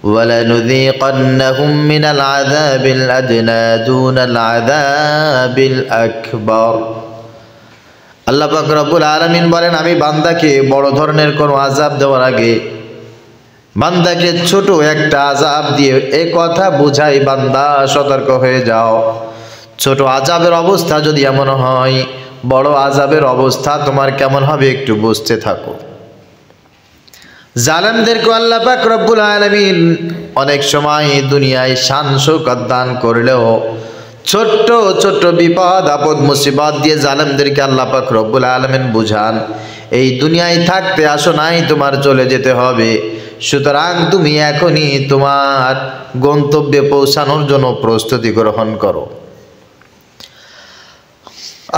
ওয়ালানুযীকান্নাহুম মিনাল আযাবিল আদনা দুনাল আযাবিল আকবার। আল্লাহ পাক রব্বুল আলামিন বলেন, আমি বান্দাকে বড় ধরনের কোনো আযাব দেওয়ার আগে বান্দাকে ছোট একটা আযাব দিয়ে এই কথা বুঝাই, বান্দা সতর্ক হয়ে যাও। ছোট আযাবের অবস্থা যদি এমন হয়, বড় আযাবের অবস্থা তোমার কেমন হবে একটু বুঝতে থাকো। জালেমদেরকে আল্লাহ পাক রব্বুল আলামিন অনেক সময় দুনিয়ায় শান শৌকত দান করলেও ছোট্ট ছোট্ট বিপদ আপদ মুসিবত দিয়ে জালেমদেরকে আল্লাহ পাক রব্বুল আলামিন বুঝান, এই দুনিয়ায় থাকতে আসো নাই, তোমার চলে যেতে হবে। সুতরাং তুমি এখনই তোমার গন্তব্যে পৌঁছানোর জন্য প্রস্তুতি গ্রহণ করো।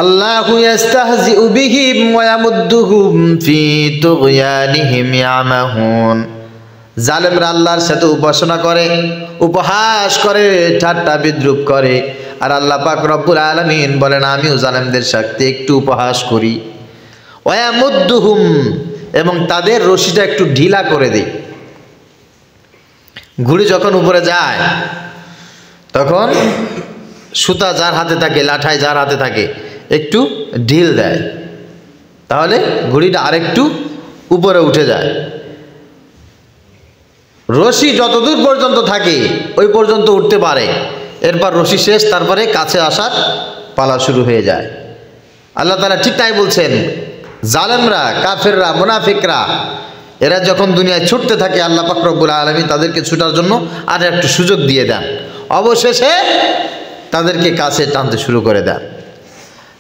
আল্লাহু ইস্তাহজিউ বিহিম ওয়া ইয়ামুদ্দুহুম ফি তুগয়ানিহিম ইয়ামাহুন। জালেমরা আল্লাহর সাথে উপাসনা করে, উপহাস করে, ঠাট্টা বিদ্রুপ করে, আর আল্লাহ পাক রব্বুল আলামিন বলেন আমিও জালেমদের সাথে একটু উপহাস করি। ওয়া ইয়ামুদ্দুহুম, এবং তাদের রশিটা একটু ঢিলা করে দেই। ঘুড়ি যখন উপরে যায় তখন সুতা যার হাতে থাকে, লাঠাই যার হাতে থাকে, একটু ঢিল দেয়, তাহলে ঘুড়িটা আরেকটু উপরে উঠে যায়। রশি যতদূর পর্যন্ত থাকে ওই পর্যন্ত উঠতে পারে, এরপর রশি শেষ, তারপরে কাছে আসার পালা শুরু হয়ে যায়। আল্লাহ তাআলা ঠিক তাই বলছেন, জালেমরা, কাফেররা, মুনাফিকরা এরা যখন দুনিয়ায় ছুটতে থাকে, আল্লাহ পাক রব্বুল আলামিন তাদেরকে ছুটার জন্য আর একটু সুযোগ দিয়ে দেন, অবশেষে তাদেরকে কাছে টানতে শুরু করে দেন।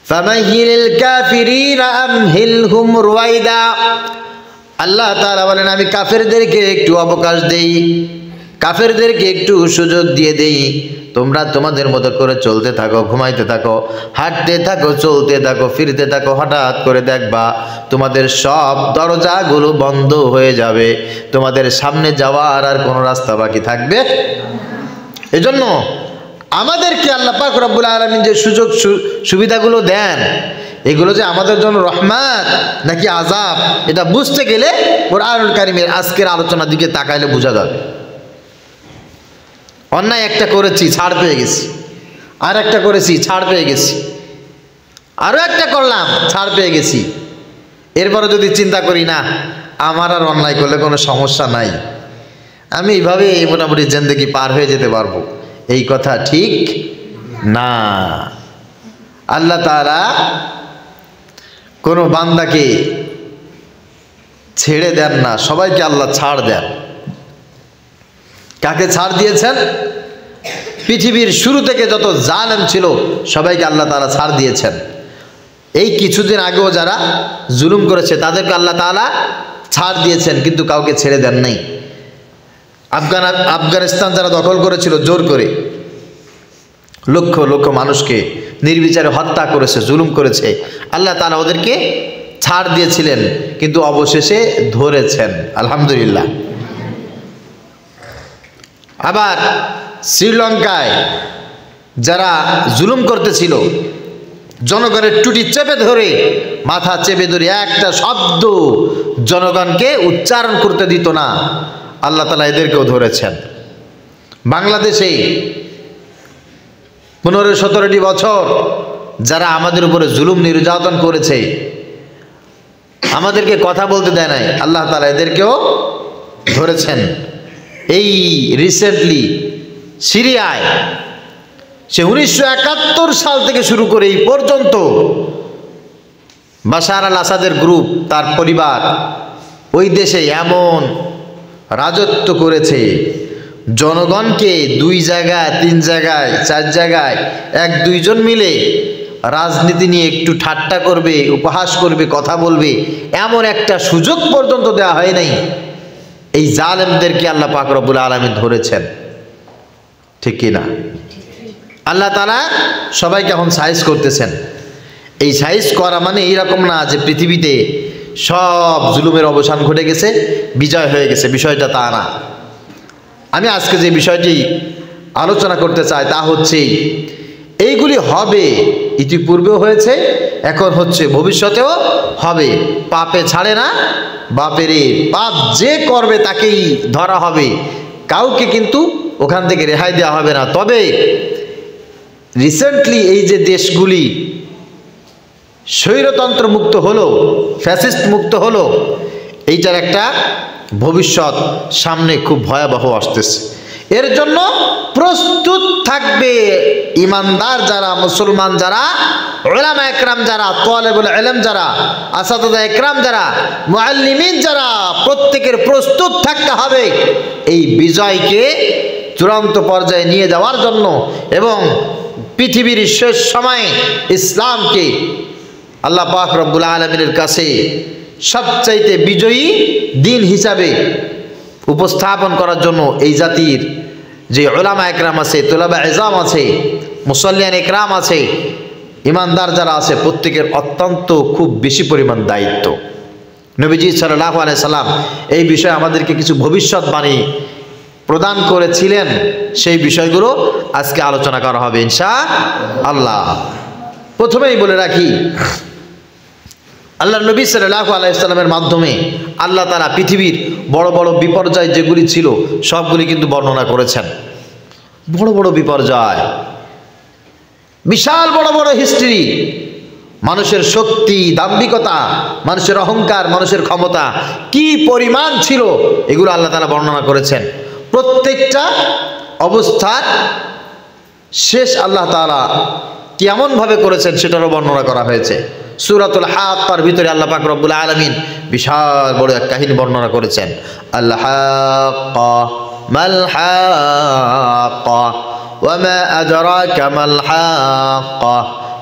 ফামাহিলিল কাফিরিনা আমহিলহুম রুয়াইদা। আল্লাহ তাআলা বলেন আমি কাফেরদেরকে একটু অবকাশ দেই, কাফেরদেরকে একটু সুযোগ দিয়ে দেই, তোমরা তোমাদের মতো করে চলতে থাকো, ঘুমাইতে থাকো, হাঁটতে থাকো, চলতে থাকো, ফিরতে থাকো, হঠাৎ করে দেখবা তোমাদের সব দরজাগুলো বন্ধ হয়ে যাবে, তোমাদের সামনে যাওয়ার আর কোনো রাস্তা বাকি থাকবে। এজন্য আমাদেরকে আল্লাহ পাক রব্বুল আলামিন যে সুযোগ সুবিধাগুলো দেন, এগুলো যে আমাদের জন্য রহমত নাকি আযাব, এটা বুঝতে গেলে কোরআনুল কারীমের আজকের আলোচনার দিকে তাকাইলে বোঝা যাবে। অন্যায় একটা করেছি, ছাড় পেয়ে গেছি, আর একটা করেছি, ছাড় পেয়ে গেছি, আরও একটা করলাম, ছাড় পেয়ে গেছি। এরপরে যদি চিন্তা করি না আমার আর অন্যায় করলে কোনো সমস্যা নাই, আমি এইভাবে মোটামুটি জিন্দেগি পার হয়ে যেতে পারবো, এই কথা ঠিক না। আল্লাহ তাআলা কোনো বান্দাকে ছেড়ে দেন না, সবাইকে আল্লাহ ছাড় দেন। কাকে ছাড় দিয়েছেন? পৃথিবীর শুরু থেকে যত জালেম ছিল সবাইকে আল্লাহ তাআলা ছাড় দিয়েছেন। এই কিছুদিন আগেও যারা জুলুম করেছে তাদেরকে আল্লাহ তাআলা ছাড় দিয়েছেন, কিন্তু কাউকে ছেড়ে দেন নাই। আফগানিস্তান যারা দখল করেছিল জোর করে, লক্ষ লক্ষ মানুষকে নির্বিচারে হত্যা করেছে, জুলুম করেছে, আল্লাহ তাআলা ওদেরকে ছাড় দিয়েছিলেন, কিন্তু অবশেষে ধরেছেন, আলহামদুলিল্লাহ। আবার শ্রীলঙ্কায় যারা জুলুম করতেছিল, জনগণের টুটি চেপে ধরে, মাথা চেপে ধরে একটা শব্দ জনগণকে উচ্চারণ করতে দিত না, আল্লাহ তাআলা এদেরকেও ধরেছেন। বাংলাদেশে 15-17টি বছর যারা আমাদের উপরে জুলুম নির্যাতন করেছে, আমাদেরকে কথা বলতে দেয় নাই, আল্লাহ তাআলা এদেরকেও ধরেছেন। এই রিসেন্টলি সিরিয়ায় সে 1971 সাল থেকে শুরু করে এই পর্যন্ত বাশার আল আসাদের গ্রুপ, তার পরিবার ওই দেশে এমন রাজত্ব করেছে, জনগণকে 2 জায়গায়, 3 জায়গায়, 4 জায়গায় 1-2 জন মিলে রাজনীতি নিয়ে একটু ঠাট্টা করবে, উপহাস করবে, কথা বলবে, এমন একটা সুযোগ পর্যন্ত দেওয়া হয় নাই। এই জালেমদেরকে আল্লাহ পাক রব্বুল আলামিন ধরেছেন, ঠিক কি না? আল্লাহ তাআলা সবাইকে এখন সাইজ করতেছেন। এই সাইজ করা মানে এইরকম না যে পৃথিবীতে সব জুলুমের অবসান ঘটে গেছে, বিজয় হয়ে গেছে, বিষয়টা তা না। আমি আজকে যে বিষয়টি আলোচনা করতে চাই তা হচ্ছে এইগুলি হবে, ইতিপূর্বেও হয়েছে, এখন হচ্ছে, ভবিষ্যতেও হবে। পাপে ছাড়ে না বাপেরে, পাপ যে করবে তাকেই ধরা হবে। কাউকে কিন্তু ওখান থেকে রেহাই দেওয়া হবে না। তবে রিসেন্টলি এই যে দেশগুলি স্বৈরতন্ত্র মুক্ত হলো, ফ্যাসিস্ট মুক্ত হলো, এইটার একটা ভবিষ্যৎ সামনে খুব ভয়াবহ আসতেছে। এর জন্য প্রস্তুত থাকবে ইমানদার যারা, মুসলমান যারা, উলামা একরাম যারা, তালেবুল ইলম যারা, আসাতিজা একরাম যারা, মুআল্লিমিন যারা, প্রত্যেকের প্রস্তুত থাকতে হবে এই বিজয়কে চূড়ান্ত পর্যায়ে নিয়ে যাওয়ার জন্য এবং পৃথিবীর শেষ সময়ে ইসলামকে আল্লাহ পাক রব্বুল আলামিনের কাছে সবচাইতে বিজয়ী দিন হিসাবে উপস্থাপন করার জন্য এই জাতির যে উলামা একরাম আছে, তুলাবা ইজাম আছে, মুসল্লিয়ান একরাম আছে, ইমানদার যারা আছে, প্রত্যেকের অত্যন্ত খুব বেশি পরিমাণ দায়িত্ব। নবীজি সাল্লাল্লাহু আলাইহি সাল্লাম এই বিষয়ে আমাদেরকে কিছু ভবিষ্যৎবাণী প্রদান করেছিলেন। সেই বিষয়গুলো আজকে আলোচনা করা হবে ইনশাআল্লাহ। প্রথমেই বলে রাখি, আল্লাহ নবী সাল্লাল্লাহু আলাইহি সাল্লামের মাধ্যমে আল্লাহ তাআলা পৃথিবীর বড় বড় বিপর্যয় যেগুলি ছিল সবগুলি কিন্তু বর্ণনা করেছেন। বড় বড় বিপর্যয়, বিশাল বড় বড় হিস্ট্রি, মানুষের শক্তি, দাম্ভিকতা, মানুষের অহংকার, মানুষের ক্ষমতা কি পরিমাণ ছিল এগুলো আল্লাহ তাআলা বর্ণনা করেছেন। প্রত্যেকটা অবস্থার শেষ আল্লাহ তাআলা কেমনভাবে করেছেন সেটারও বর্ণনা করা হয়েছে। সূরাতুল হাক্কার ভিতরে আল্লাহ পাক রব্বুল আলামিন বিশাল বড় এক কাহিনী বর্ণনা করেছেন। আল হাক্কা মাল হাক্কা ওয়া মা আদরাকা মাল হাক্কা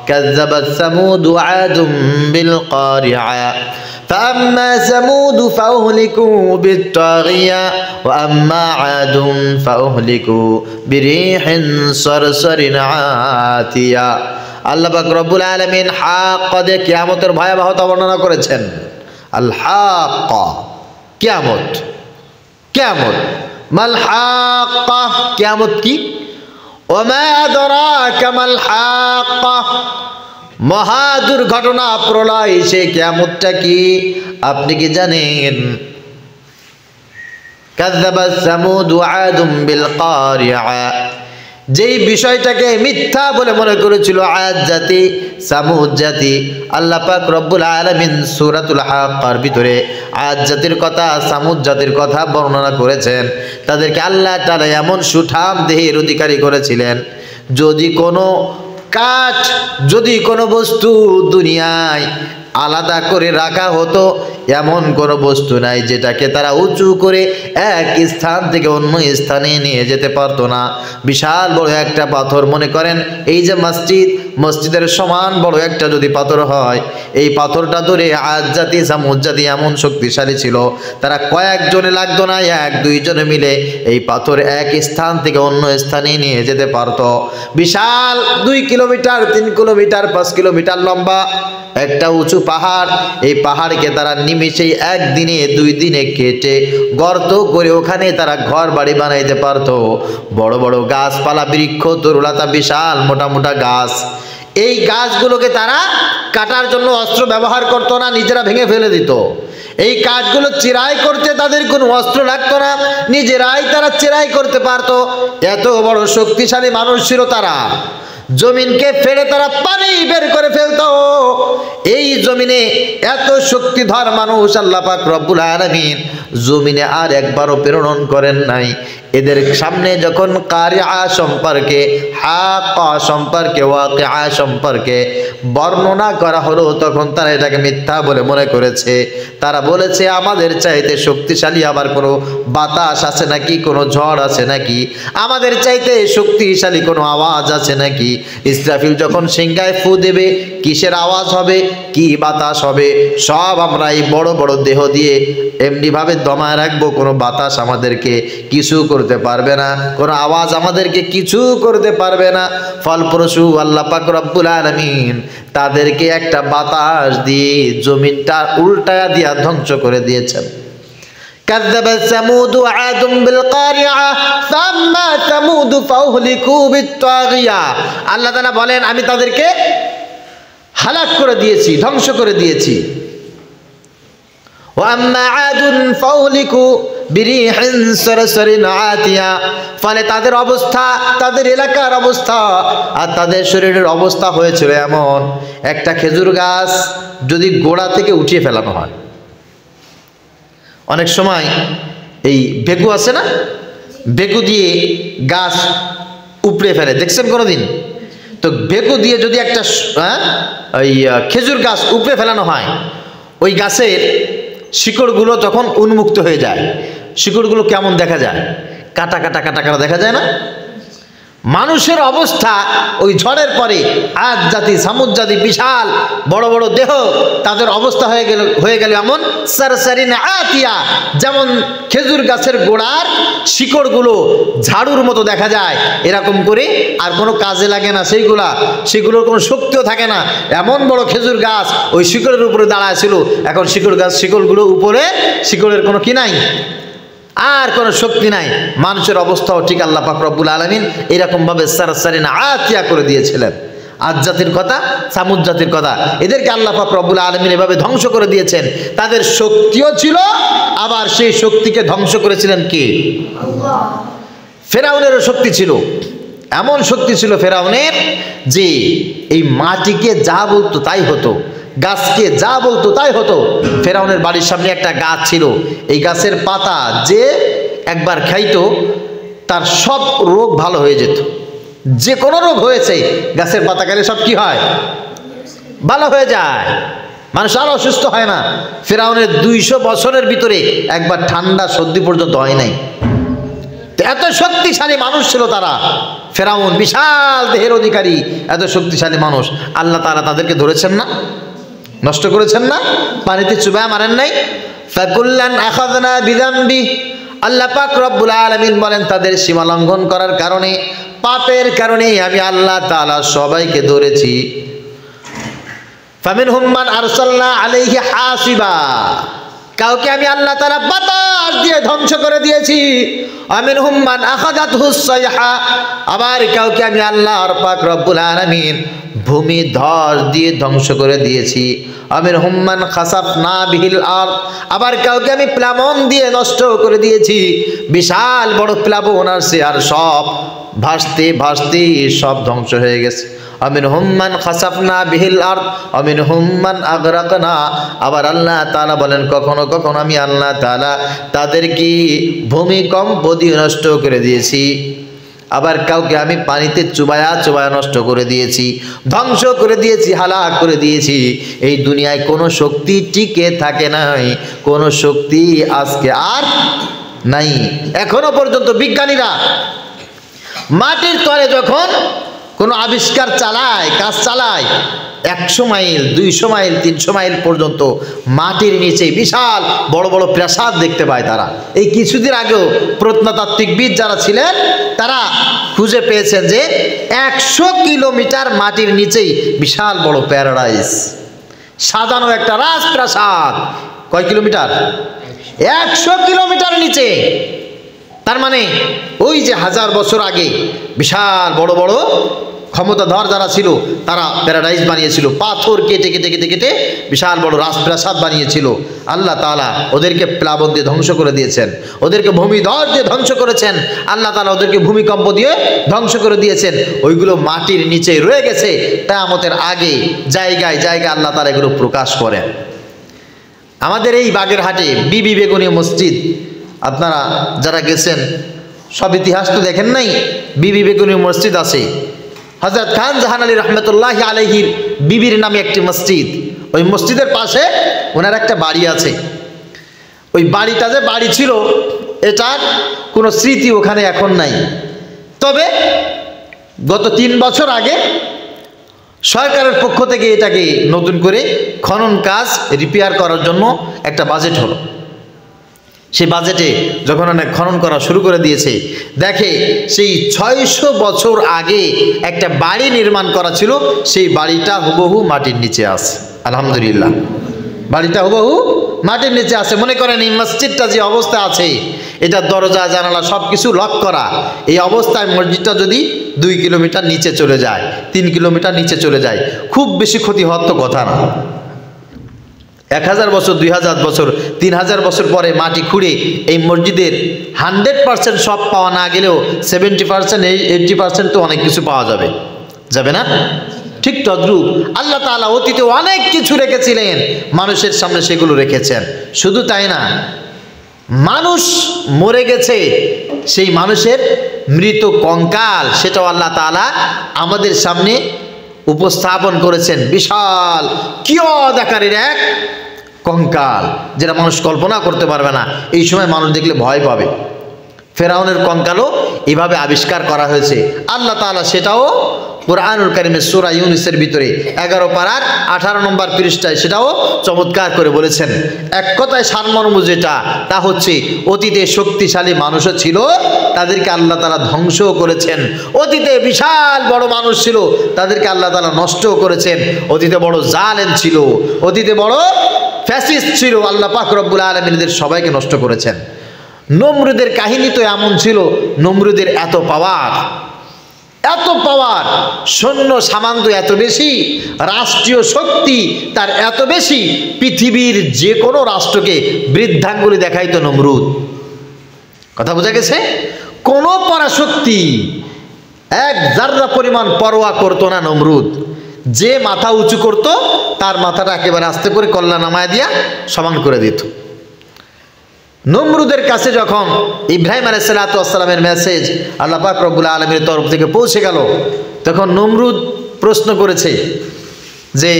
কাযযাবাত সামুদ ওয়া আদুম বিল কারিআ فأما ثمود فأهلكوا بالطاغية وأما عاد فأهلكوا بريح صرصر عاتية। আল্লাহ পাক রব্বুল আলামিন হাক্কা দিয়ে কিয়ামতের ভয়াবহতা বর্ণনা করেছেন। আল হাক্কা কিয়ামত, কিয়ামত মাল হাক্কা, কিয়ামত কি? ওয়া মা আদরাকা মাল হাক্কা, মহা দুর্ঘটনা প্রলয়, সে কিয়ামতটা কি আপনি কি জানেন? কাযযাবাত সামুদ ওয়া আদুম বিল কারিআ, যেই বিষয়টাকে মিথ্যা বলে মনে করেছিল আদ জাতি, সামুদ জাতি, আল্লাহ পাক রব্বুল আলামিন সূরাতুল হাক্কার ভিতরে আদ জাতির কথা, সামুদ জাতির কথা বর্ণনা করেছেন। তাদেরকে আল্লাহ তাআলা এমন সুঠাম দেহের অধিকারী করেছিলেন, যদি কোনো কাঠ, যদি কোনো বস্তু দুনিয়ায় আলাদা করে রাখা হতো, এমন কোনো বস্তু নাই যেটাকে তারা উঁচু করে এক স্থান থেকে অন্য স্থানে নিয়ে যেতে পারতো না। বিশাল বড় একটা পাথর, মনে করেন এই যে মসজিদ, মসজিদের সমান বড় একটা যদি পাথর হয়, এই পাথরটা ধরে আদ জাতি, সামুদ জাতি এমন শক্তিশালী ছিল, তারা কয়েকজনে লাগতো না, এক দুইজনে মিলে এই পাথর এক স্থান থেকে অন্য স্থানে নিয়ে যেতে পারতো। বিশাল 2 কিলোমিটার, 3 কিলোমিটার, 5 কিলোমিটার লম্বা একটা উঁচু পাহাড়, এই পাহাড়কে তারা নিমেষেই একদিনে 2 দিনে কেটে গর্ত করে ওখানে তারা ঘর বাড়ি বানাইতে পারতো। বড় বড় গাছপালা, বৃক্ষ, তরুলতা, বিশাল মোটা মোটা গাছ, এই গাছগুলোকে তারা কাটার জন্য অস্ত্র ব্যবহার করতো না, নিজেরা ভেঙে ফেলে দিত। এই কাঠগুলো চিরাই করতে তাদের কোনো অস্ত্র লাগতো না, নিজেরাই তারা চিরাই করতে পারতো। এত বড় শক্তিশালী মানুষ ছিল তারা। জমিনকে ফেলে তারা পানি বের করে ফেলতো। এই জমিনে এত শক্তিধর মানুষ আল্লাহ পাক রব্বুল আলামিন জমিনে আর একবারও প্রেরণ করেন নাই। এদের সামনে যখন কারিআ সম্পর্কে, হাক্কা সম্পর্কে, ওয়াকিআ সম্পর্কে বর্ণনা করা হলো, তখন তারা এটাকে মিথ্যা বলে মনে করেছে। তারা বলেছে আমাদের চাইতে শক্তিশালী আবার কোনো বাতাস আছে নাকি, কোনো ঝড় আছে নাকি, আমাদের চাইতে শক্তিশালী কোনো আওয়াজ আছে নাকি। ইসরাফিল যখন সিংহায় ফু দেবে, কিসের আওয়াজ হবে, কি বাতাস হবে, সব আমরা এই বড় বড় দেহ দিয়ে এমনিভাবে দমায় রাখবো, কোনো বাতাস আমাদেরকে কিছু করতে পারবে না, কোনো আওয়াজ আমাদেরকে কিছু করতে পারবে না। ফলপ্রসূ আল্লাহ পাক রব্বুল আলামিন তাদেরকে একটা বাতাস দিয়ে জমিনটা উল্টায়া দিয়া ধ্বংস করে দিয়েছেন। কাযযাবাত সামুদ ওয়া আদুম বিল কারিআ ফাম্মা সামুদ ফাউহলিকু বিত্তাগিয়া। আল্লাহ তাআলা বলেন আমি তাদেরকে হালাক করে দিয়েছি, ধ্বংস করে দিয়েছি। ওয়া আম্মা আদুন ফাউহলিকু বিরিহিন সারসারিন আতিয়া, ফলে তাদের অবস্থা, তাদের এলাকার অবস্থা আর তাদের শরীরের অবস্থা হয়েছিল এমন, একটা খেজুর গাছ যদি গোড়া থেকে উঠিয়ে ফেলানো হয়, অনেক সময় এই বেকু আছে না, বেকু দিয়ে গাছ উপড়ে ফেলে, দেখছেন কোনোদিন? তো বেকু দিয়ে যদি একটা ওই খেজুর গাছ উপড়ে ফেলানো হয়, ওই গাছের শিকড়গুলো তখন উন্মুক্ত হয়ে যায়। শিকড়গুলো কেমন দেখা যায়? কাটা কাটা কাটা কাটা দেখা যায় না? মানুষের অবস্থা ওই ঝড়ের পরে আদ জাতি, সামুদ জাতি, বিশাল বড় বড় দেহ, তাদের অবস্থা হয়ে গেল এমন সারসারিন আতিয়া, যেমন খেজুর গাছের গোড়ার শিকড়গুলো ঝাড়ুর মতো দেখা যায়, এরকম করে আর কোনো কাজে লাগে না, সেগুলোর কোনো শক্তিও থাকে না। এমন বড় খেজুর গাছ ওই শিকড়ের উপরে দাঁড়ায় ছিল, এখন শিকড়গুলো উপরে, শিকড়ের কোনো কি নাই, আর কোনো শক্তি নাই। মানুষের অবস্থাও ঠিক আল্লাহ পাক রব্বুল আলামিন এরকম ভাবে সারসারিন আতিয়া করে দিয়েছিলেন। আদ জাতির কথা, সামুদ জাতির কথা, এদেরকে আল্লাহ পাক রব্বুল আলামিন এভাবে ধ্বংস করে দিয়েছেন। তাদের শক্তিও ছিল, আবার সেই শক্তিকে ধ্বংস করেছিলেন কে? আল্লাহ। ফেরাউনেরও শক্তি ছিল, এমন শক্তি ছিল ফেরাউনের যে এই মাটিকে যা বলতো তাই হতো, গাছকে যা বলতো তাই হতো। ফেরাউনের বাড়ির সামনে একটা গাছ ছিল, এই গাছের পাতা যে একবার খাইতো তার সব রোগ ভালো হয়ে যেত। যে কোনো রোগ হয়েছে গাছের পাতা খেলে সব কি হয়? ভালো হয়ে যায়, মানুষ আর অসুস্থ হয় না। ফেরাউনের 200 বছরের ভিতরে একবার ঠান্ডা সর্দি পর্যন্ত হয় নাই। এত শক্তিশালী মানুষ ছিল তারা। ফেরাউন বিশাল দেহের অধিকারী, এত শক্তিশালী মানুষ। আল্লাহ তাআলা তাদেরকে ধরেছেন না, নষ্ট করেছেন না, পানিতে চুবায় মারেন নাই। ফাকুল্লান আখাযনা বিযামবি, আল্লাহ পাক রব্বুল আলামিন বলেন তাদের সীমা লঙ্ঘন করার কারণে, পাপের কারণে আমি আল্লাহ তাআলা সবাইকে ধরেছি। ফামিনহুম মান আরসালনা আলাইহি হাসিবা, কাউকে আমি আল্লাহ তাআলা বাতাস দিয়ে ধ্বংস করে দিয়েছি। আমিনহুম মান আখাযাতহুস সাইহা, আবার কাউকে আমি আল্লাহর পাক রব্বুল আলামিন ভূমি ধস দিয়ে ধ্বংস করে দিয়েছি। আমিনহুম মান খাসাফনা বিহিল আরদ, আবার কাউকে আমি প্লাবন দিয়ে নষ্ট করে দিয়েছি। বিশাল বড় প্লাবন আসছে আর সব ভাসতে ভাসতে সব ধ্বংস হয়ে গেছে। আমিনহুম মান খাসাফনা বিহিল আরদ আমিনহুম মান আগরাকনা, আবার আল্লাহ তাআলা বলেন কখনো কখনো আমি আল্লাহ তাআলা তাদেরকে ভূমিকম্প দিয়ে নষ্ট করে দিয়েছি। আবার কাউকে আমি পানিতে চুবায়া চুবায়া নষ্ট করে দিয়েছি, ধ্বংস করে দিয়েছি, হালাক করে দিয়েছি। এই দুনিয়ায় কোনো শক্তি টিকে থাকে নাই, কোনো শক্তি আজকে আর নাই। এখনো পর্যন্ত বিজ্ঞানীরা মাটির তলে যখন কোনো আবিষ্কার চালায়, কাজ চালায়, 100 মাইল 200 মাইল 300 মাইল পর্যন্ত মাটির নিচে বিশাল বড় বড় প্রাসাদ দেখতে পায় তারা। এই কিছুদিন আগেও প্রত্নতাত্ত্বিকবিদ যারা ছিলেন তারা খুঁজে পেয়েছেন যে 100 কিলোমিটার মাটির নিচেই বিশাল বড় প্যারাডাইস, সাজানো একটা রাজপ্রাসাদ। কয় কিলোমিটার? 100 কিলোমিটার নিচে। তার মানে ওই যে 1000 বছর আগে বিশাল বড় বড় ক্ষমতাধর যারা ছিল তারা প্যারাডাইস বানিয়েছিল, পাথর কেটে কেটে কেটে কেটে বিশাল বড় রাজপ্রাসাদ বানিয়েছিল। আল্লাহ তাআলা ওদেরকে প্লাবন দিয়ে ধ্বংস করে দিয়েছেন, ওদেরকে ভূমিধস দিয়ে ধ্বংস করেছেন। আল্লাহ তাআলা ওদেরকে ভূমিকম্প দিয়ে ধ্বংস করে দিয়েছেন। ওইগুলো মাটির নিচে রয়ে গেছে, কিয়ামতের আগে জায়গায় জায়গায় আল্লাহ তাআলা এগুলো প্রকাশ করেন। আমাদের এই বাগেরহাটে বিবি বেগুনি মসজিদ, আপনারা যারা গেছেন সব ইতিহাস তো দেখেন নাই। বিবি বেগুনি মসজিদ আছে, হযরত খান জাহান আলী রহমতুল্লাহি আলাইহির বিবির নামে একটি মসজিদ। ওই মসজিদের পাশে ওনার একটা বাড়ি আছে। ওই বাড়িটা যে বাড়ি ছিল এটার কোনো স্মৃতি ওখানে এখন নাই। তবে গত 3 বছর আগে সরকারের পক্ষ থেকে এটাকে নতুন করে খনন কাজ রিপেয়ার করার জন্য একটা বাজেট হলো। সেই বাজেটে যখন অনেক খনন করা শুরু করে দিয়েছে, দেখে সেই 600 বছর আগে একটা বাড়ি নির্মাণ করা ছিল, সেই বাড়িটা হুবহু মাটির নিচে আছে। আলহামদুলিল্লাহ, বাড়িটা হুবহু মাটির নিচে আছে। মনে করেন এই মসজিদটা যে অবস্থা আছে, এটা দরজা জানালা সব কিছু লক করা, এই অবস্থায় মসজিদটা যদি 2 কিলোমিটার নিচে চলে যায়, 3 কিলোমিটার নিচে চলে যায়, খুব বেশি ক্ষতি হওয়ার তো কথা না। 1000 বছর, 2000 বছর, 3000 বছর পরে মাটি খুঁড়ে এই মসজিদের 100% সব পাওয়া না গেলেও 70%, 80% তো অনেক কিছু পাওয়া যাবে, যাবে না? ঠিক তদ্রূপ আল্লাহ তাআলা অতীতে অনেক কিছু রেখেছিলেন, মানুষের সামনে সেগুলো রেখেছেন। শুধু তাই না, মানুষ মরে গেছে, সেই মানুষের মৃত কঙ্কাল সেটাও আল্লাহ তাআলা আমাদের সামনে উপস্থাপন করেছেন। বিশাল কিয়দ আকারের এক কঙ্কাল, যেটা মানুষ কল্পনা করতে পারবে না। এই সময় মানুষ দেখলে ভয় পাবে। ফেরাউনের কঙ্কালও এভাবে আবিষ্কার করা হয়েছে। আল্লাহ তাআলা সেটাও কুরআনুল কারীমের সূরা ইউনূসের ভিতরে 11 পারার 18 নম্বর পৃষ্ঠায় সেটাও চমৎকার করে বলেছেন। এক কথায় সারমর্ম যেটা, তা হচ্ছে অতীতে শক্তিশালী মানুষও ছিল, তাদেরকে আল্লাহ তাআলা ধ্বংসও করেছেন। অতীতে বিশাল বড় মানুষ ছিল, তাদেরকে আল্লাহ তাআলা নষ্টও করেছেন। অতীতে বড় জালেম ছিল, অতীতে বড় ফ্যাসিস্ট ছিল, আল্লাহ পাক রব্বুল আলামিন এদের সবাইকে নষ্ট করেছেন। নমরুদের কাহিনী তো এমন ছিল, নমরুদের এত পাওয়ার, সৈন্য সামন্ত এত বেশি, রাষ্ট্রীয় শক্তি তার এত বেশি, পৃথিবীর যে কোনো রাষ্ট্রকে বৃদ্ধাঙ্গুলি দেখাইতো নমরুদ। কথা বোঝা গেছে? কোনো পরাশক্তি এক জাররা পরিমাণ পরোয়া করতো না নমরুদ। যে মাথা উঁচু করত তার মাথাটা একেবারে আস্তে করে কল্লা নামায় দিয়া সমান করে দিত। নমরুদের কাছে যখন ইব্রাহিম আলাইহিস সালামের মেসেজ আল্লাহ পাক রব্বুল আলামিনের তরফ থেকে পৌঁছে গেল, তখন নমরুদ প্রশ্ন করেছে যে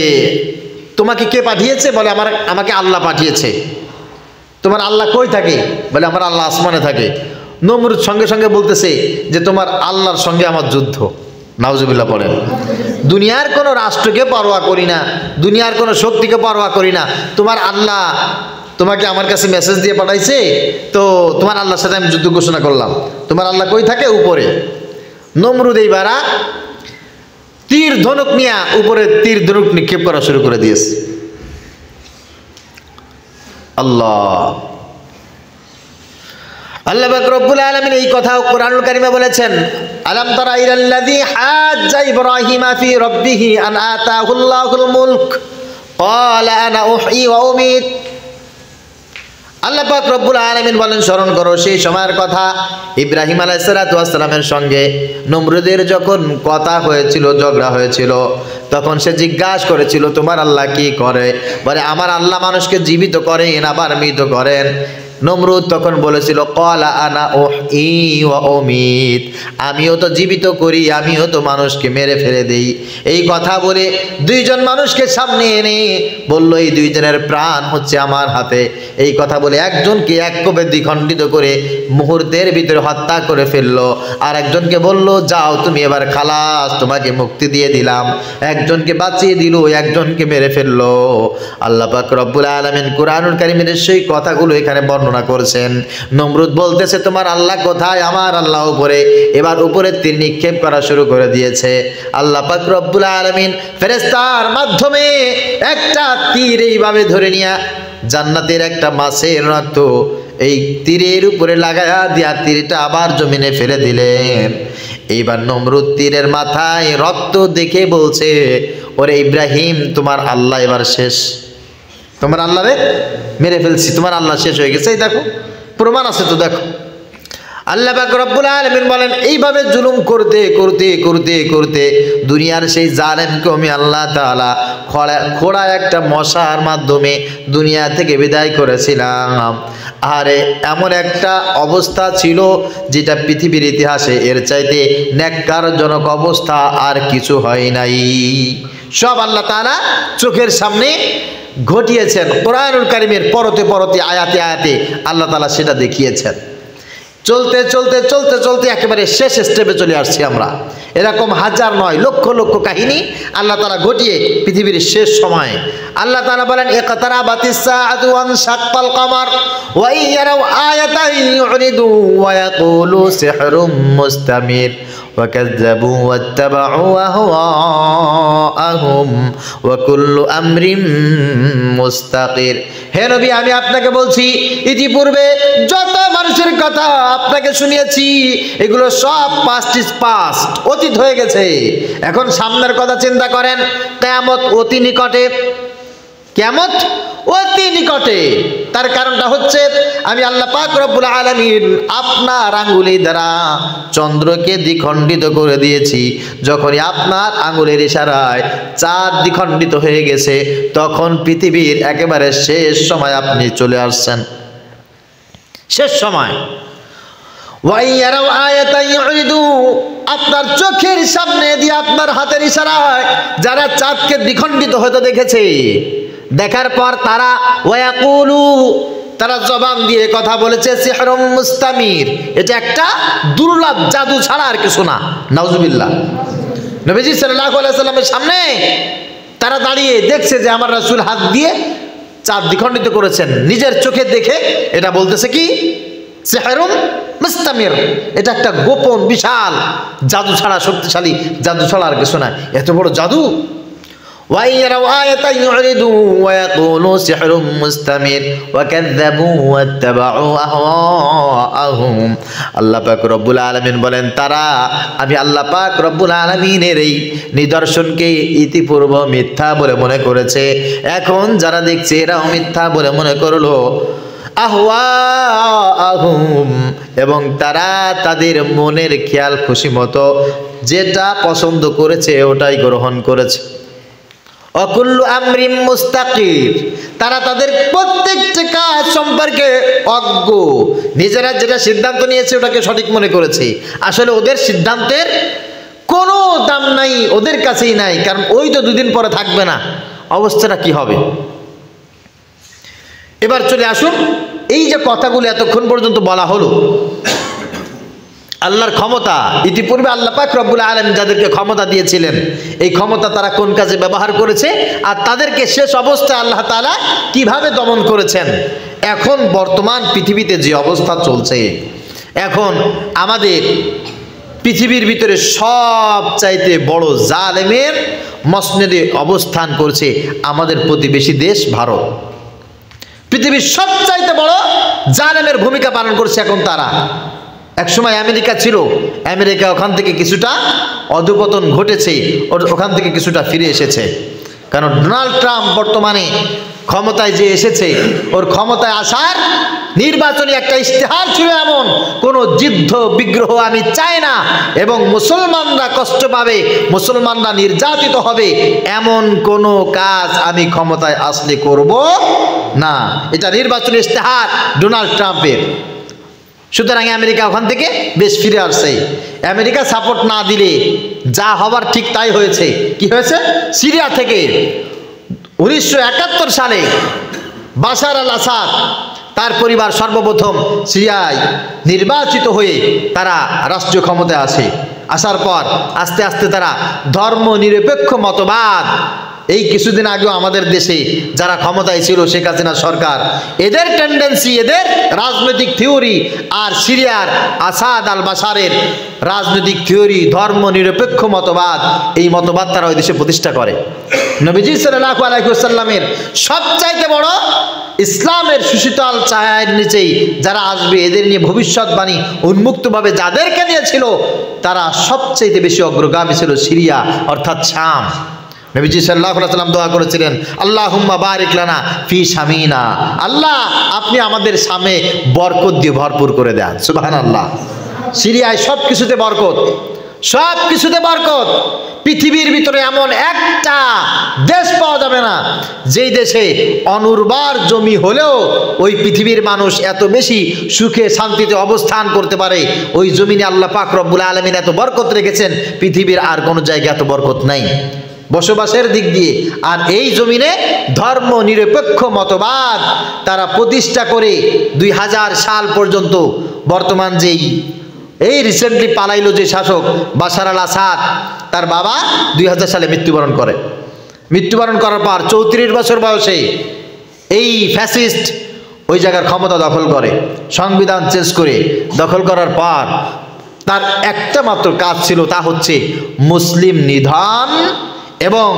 তোমাকে কে পাঠিয়েছে? বলে আমাকে আল্লাহ পাঠিয়েছে। তোমার আল্লাহ কই থাকে? বলে আমার আল্লাহ আসমানে থাকে। নমরুদ সঙ্গে সঙ্গে বলতেছে যে তোমার আল্লাহর সঙ্গে আমার যুদ্ধ। নাউজুবিল্লাহ পড়েন। দুনিয়ার কোনো রাষ্ট্রকে পরোয়া করি না, দুনিয়ার কোনো শক্তিকে পরোয়া করি না, তোমার আল্লাহ তোমাকে আমার কাছে মেসেজ দিয়ে পাঠাইছে, তো তোমার আল্লাহর সাথে আমি যুদ্ধ ঘোষণা করলাম। তোমার আল্লাহ কই থাকে? উপরে। নমরুদ এইবারা তীর ধনুক নিয়ে উপরে তীর ধনুক নিক্ষেপ করা শুরু করে দিয়েছে। আল্লাহ পাক রব্বুল আলামিন এই কথা কোরআনুল কারীমে বলেছেন, আলাম তারা ইলাল্লাযী হাজ্জা ইব্রাহিমা ফি রাব্বিহি আন আতাহুল্লাহুল মুলক ক্বালা আনা উহয়ি ওয়া উমীত। আল্লাহ পাক রব্বুল আলামিন বলেন, স্মরণ করো সেই সময়ের কথা, ইব্রাহিম আলাইহিস সালামের সঙ্গে নমরুদের যখন কথা হয়েছিল, ঝগড়া হয়েছিল, তখন সে জিজ্ঞাসা করেছিল তোমার আল্লাহ কি করে? বলে আমার আল্লাহ মানুষকে জীবিত করেন আবার মৃত করেন। নমরুদ তখন বলেছিল ক্বালা আনা উহয়ি ওয়া উমীত, আমিও তো জীবিত করি, আমিও তো মানুষকে মেরে ফেলে দেই। এই কথা বলে দুইজন মানুষকে সামনে এনে বলল এই দুইজনের প্রাণ হচ্ছে আমার হাতে। এই কথা বলে একজনকে এক কোপে দ্বিখণ্ডিত করে মুহূর্তের ভিতরে হত্যা করে ফেললো, আর একজনকে বলল যাও তুমি এবার খালাস, তোমাকে মুক্তি দিয়ে দিলাম। একজনকে বাঁচিয়ে দিল, একজনকে মেরে ফেললো। আল্লাহ পাক রব্বুল আলামিন কুরআনুল কারীমের সেই কথাগুলো এখানে বর্ণনা করেছেন। নমরুদ বলতেছে তোমার আল্লাহ কোথায়? আমার আল্লাহ উপরে। এবার উপরে তীর নিক্ষেপ করা শুরু করে দিয়েছে। আল্লাহ পাক রব্বুল আলামিন ফেরেশতার মাধ্যমে একটা তীর এইভাবে ধরে নিয়ে জান্নাতের একটা মাছের রক্ত এই তীরের উপরে লাগায়া দিয়া তীরটা আবার জমিনে ফেলে দিলেন। এইবার নমরুদ তীরের মাথায় রক্ত দেখে বলছে ওরে ইব্রাহিম তোমার আল্লাহ এবার শেষ, তোমার আল্লাহরে মেরে ফেলছি, তোমার আল্লাহ শেষ হয়ে গেছে। এই দেখো প্রমাণ আছে তো, দেখো। আল্লাহ পাক রব্বুল আলামিন বলেন এইভাবে জুলুম করতে করতে করতে করতে দুনিয়ার সেই জালেমকে আমি আল্লাহ তাআলা খোড়া একটা মশার মাধ্যমে দুনিয়া থেকে বিদায় করেছিলাম। আরে এমন একটা অবস্থা ছিল যেটা পৃথিবীর ইতিহাসে এর চাইতে ন্যাক্কারজনক অবস্থা আর কিছু হয় নাই। সব আল্লাহ তাআলা চোখের সামনে ঘটিয়েছেন। কোরআনুল কারীমের পরতে পরতে আয়াতে আয়াতে আল্লাহ তাআলা সেটা দেখিয়েছেন। চলতে চলতে চলতে চলতে একেবারে শেষ স্টেপে চলে আসছি আমরা। এরকম হাজার নয় লক্ষ লক্ষ কাহিনী আল্লাহ তাআলা ঘটিয়ে পৃথিবীর শেষ সময়ে আল্লাহ তাআলা বলেন ইকতারাবাতিস সাআতু ওয়ানশাক্কাল কমার ওয়া ইয়ারাউ আয়াতান ইউরিদু ওয়া ইয়াকুলু সিহরুম মুস্তামির ওয়া কাযযাবু ওয়াত্তাবাউ আহওয়াআহুম ওয়া কুল্লু আমরিন মুস্তাকির। হে নবী আমি আপনাকে বলছি ইতিপূর্বে যত মানুষের কথা আপনাকে শুনিয়েছি এগুলো সব পাস্ট ইজ পাস্ট, অতীত হয়ে গেছে। এখন সামনের কথা চিন্তা করেন, কিয়ামত অতি নিকটে, কিয়ামত অতি নিকটে। তার কারণটা হচ্ছে আমি আল্লাহ পাক রব্বুল আলামিন আপনার আঙ্গুলি দ্বারা চন্দ্রকে দ্বিখণ্ডিত করে দিয়েছি। যখনই আপনার আঙ্গুলের ইশারায় চাঁদ দ্বিখণ্ডিত হয়ে গেছে, তখন পৃথিবীর একেবারে শেষ সময় আপনি চলে আসছেন, শেষ সময়। আপনার চোখের সামনে দিয়ে আপনার হাতের ইশারায় যারা চাঁদকে দ্বিখণ্ডিত হতে দেখেছে, দেখার পর তারা তারা জবান দিয়ে কথা বলেছে সিহরুম মুস্তামির, এটা একটা দুর্লভ জাদু ছাড়া আর কিছু না। নাউজুবিল্লাহ। নবীজি সাল্লাল্লাহু আলাইহি সাল্লামের সামনে তারা দাঁড়িয়ে দেখছে যে আমার রাসূল হাত দিয়ে চাঁদ দ্বিখণ্ডিত করেছেন, নিজের চোখে দেখে এটা বলতেছে কি সিহরুম মুস্তামির, এটা একটা গোপন বিশাল জাদু ছাড়া, শক্তিশালী জাদু ছাড়া আর কিছু না। এত বড় জাদু। আল্লাহ পাক রব্বুল আলামিন বলেন, তারা আমি আল্লাহ পাক রব্বুল আলামিনের এই নিদর্শনকে ইতিপূর্ব মিথ্যা বলে মনে করেছে, এখন যারা দেখছে এরাও মিথ্যা বলে মনে করলো। এবং তারা তাদের মনের খেয়াল খুশি মতো যেটা পছন্দ করেছে ওটাই গ্রহণ করেছে। অকুল্লু আমরিন মুস্তাকির, তারা তাদের প্রত্যেকটা কাজ সম্পর্কে অজ্ঞ, নিজেরা যেটা সিদ্ধান্ত নিয়েছে ওটাকে সঠিক মনে করেছে। আসলে ওদের সিদ্ধান্তের কোনো দাম নাই, ওদের কাছেই নাই, কারণ ওই তো দুদিন পরে থাকবে না, অবস্থাটা কি হবে। এবার চলে আসুন, এই যে কথাগুলো এতক্ষণ পর্যন্ত বলা হলো, আল্লাহর ক্ষমতা, ইতিপূর্বে আল্লাহ পাক রব্বুল আলামিন যাদেরকে ক্ষমতা দিয়েছিলেন এই ক্ষমতা তারা কোন কাজে ব্যবহার করেছে, আর তাদেরকে শেষ অবস্থায় আল্লাহ তাআলা কিভাবে দমন করেছেন। এখন বর্তমান পৃথিবীতে যে অবস্থা চলছে, এখন আমাদের পৃথিবীর ভিতরে সবচাইতে বড় জালেমের মসনদে অবস্থান করছে আমাদের প্রতিবেশী দেশ ভারত। পৃথিবীর সবচাইতে বড় জালেমের ভূমিকা পালন করছে এখন তারা। একসময় আমেরিকা ছিল, আমেরিকা ওখান থেকে কিছুটা অধঃপতন ঘটেছে, ওখান থেকে কিছুটা ফিরে এসেছে। কারণ ডোনাল্ড ট্রাম্প বর্তমানে ক্ষমতায় যে এসেছে, ওর ক্ষমতায় আসার নির্বাচনী একটা ইশতেহার ছিল এমন, কোনো যুদ্ধ বিগ্রহ আমি চাই না, এবং মুসলমানরা কষ্ট পাবে, মুসলমানরা নির্যাতিত হবে, এমন কোনো কাজ আমি ক্ষমতায় আসলে করব না। এটা নির্বাচনী ইশতেহার ডোনাল্ড ট্রাম্পের। সুতরাং আমেরিকা ওখান থেকে বেশ ফিরে আসছে। আমেরিকা সাপোর্ট না দিলে যা হবার ঠিক তাই হয়েছে। কি হয়েছে? সিরিয়া থেকে 1971 সালে বাশার আল আসাদ তার পরিবার সর্বপ্রথম সিরিয়ায় নির্বাচিত হয়ে তারা রাষ্ট্রীয় ক্ষমতায় আসে। আসার পর আস্তে আস্তে তারা ধর্ম নিরপেক্ষ মতবাদ, এই কিছুদিন আগেও আমাদের দেশে যারা ক্ষমতায় ছিল শেখ হাসিনা সরকার, এদের টেন্ডেন্সি, এদের রাজনৈতিক থিওরি আর সিরিয়ার আসাদ আল বাশারের রাজনৈতিক থিওরি, ধর্ম নিরপেক্ষ মতবাদ, এই মতবাদ তারা ওই দেশে প্রতিষ্ঠা করে। নবীজি সাল্লাল্লাহু আলাইহি ওয়াসাল্লামের সবচাইতে বড় ইসলামের সুশীতল ছায়ার নিচেই যারা আসবে, এদের নিয়ে ভবিষ্যৎবাণী উন্মুক্তভাবে যাদেরকে নিয়েছিল, তারা সবচাইতে বেশি অগ্রগামী ছিল সিরিয়া অর্থাৎ শাম। নবীজি সাল্লাল্লাহু আলাইহি ওয়াসাল্লাম দোয়া করেছিলেন, আল্লাহুম্মা বারিক লানা ফি শামিনা, আল্লাহ আপনি আমাদের শামে বরকত দিয়ে ভরপুর করে দেন। সুবহানাল্লাহ। সিরিয়ায় সব কিছুতে বরকত, সব কিছুতে বরকত। পৃথিবীর ভিতরে এমন একটা দেশ পাওয়া যাবে না যেই দেশে অনুর্বর জমি হলেও ওই পৃথিবীর মানুষ এত বেশি সুখে শান্তিতে অবস্থান করতে পারে। ওই জমিনে আল্লাহ পাক রব্বুল আলামিন এত বরকত রেখেছেন, পৃথিবীর আর কোনো জায়গায় এত বরকত নাই বসবাসের দিক দিয়ে। আর এই জমিনে ধর্ম নিরপেক্ষ মতবাদ তারা প্রতিষ্ঠা করে 2000 সাল পর্যন্ত, বর্তমান যেই এই রিসেন্টলি পালাইলো যে শাসক বাশার আল আসাদ, তার বাবা 2000 সালে মৃত্যুবরণ করে। মৃত্যুবরণ করার পর 34 বছর বয়সে এই ফ্যাসিস্ট ওই জায়গার ক্ষমতা দখল করে, সংবিধান চেঞ্জ করে দখল করার পর তার একটা মাত্র কাজ ছিল, তা হচ্ছে মুসলিম নিধন এবং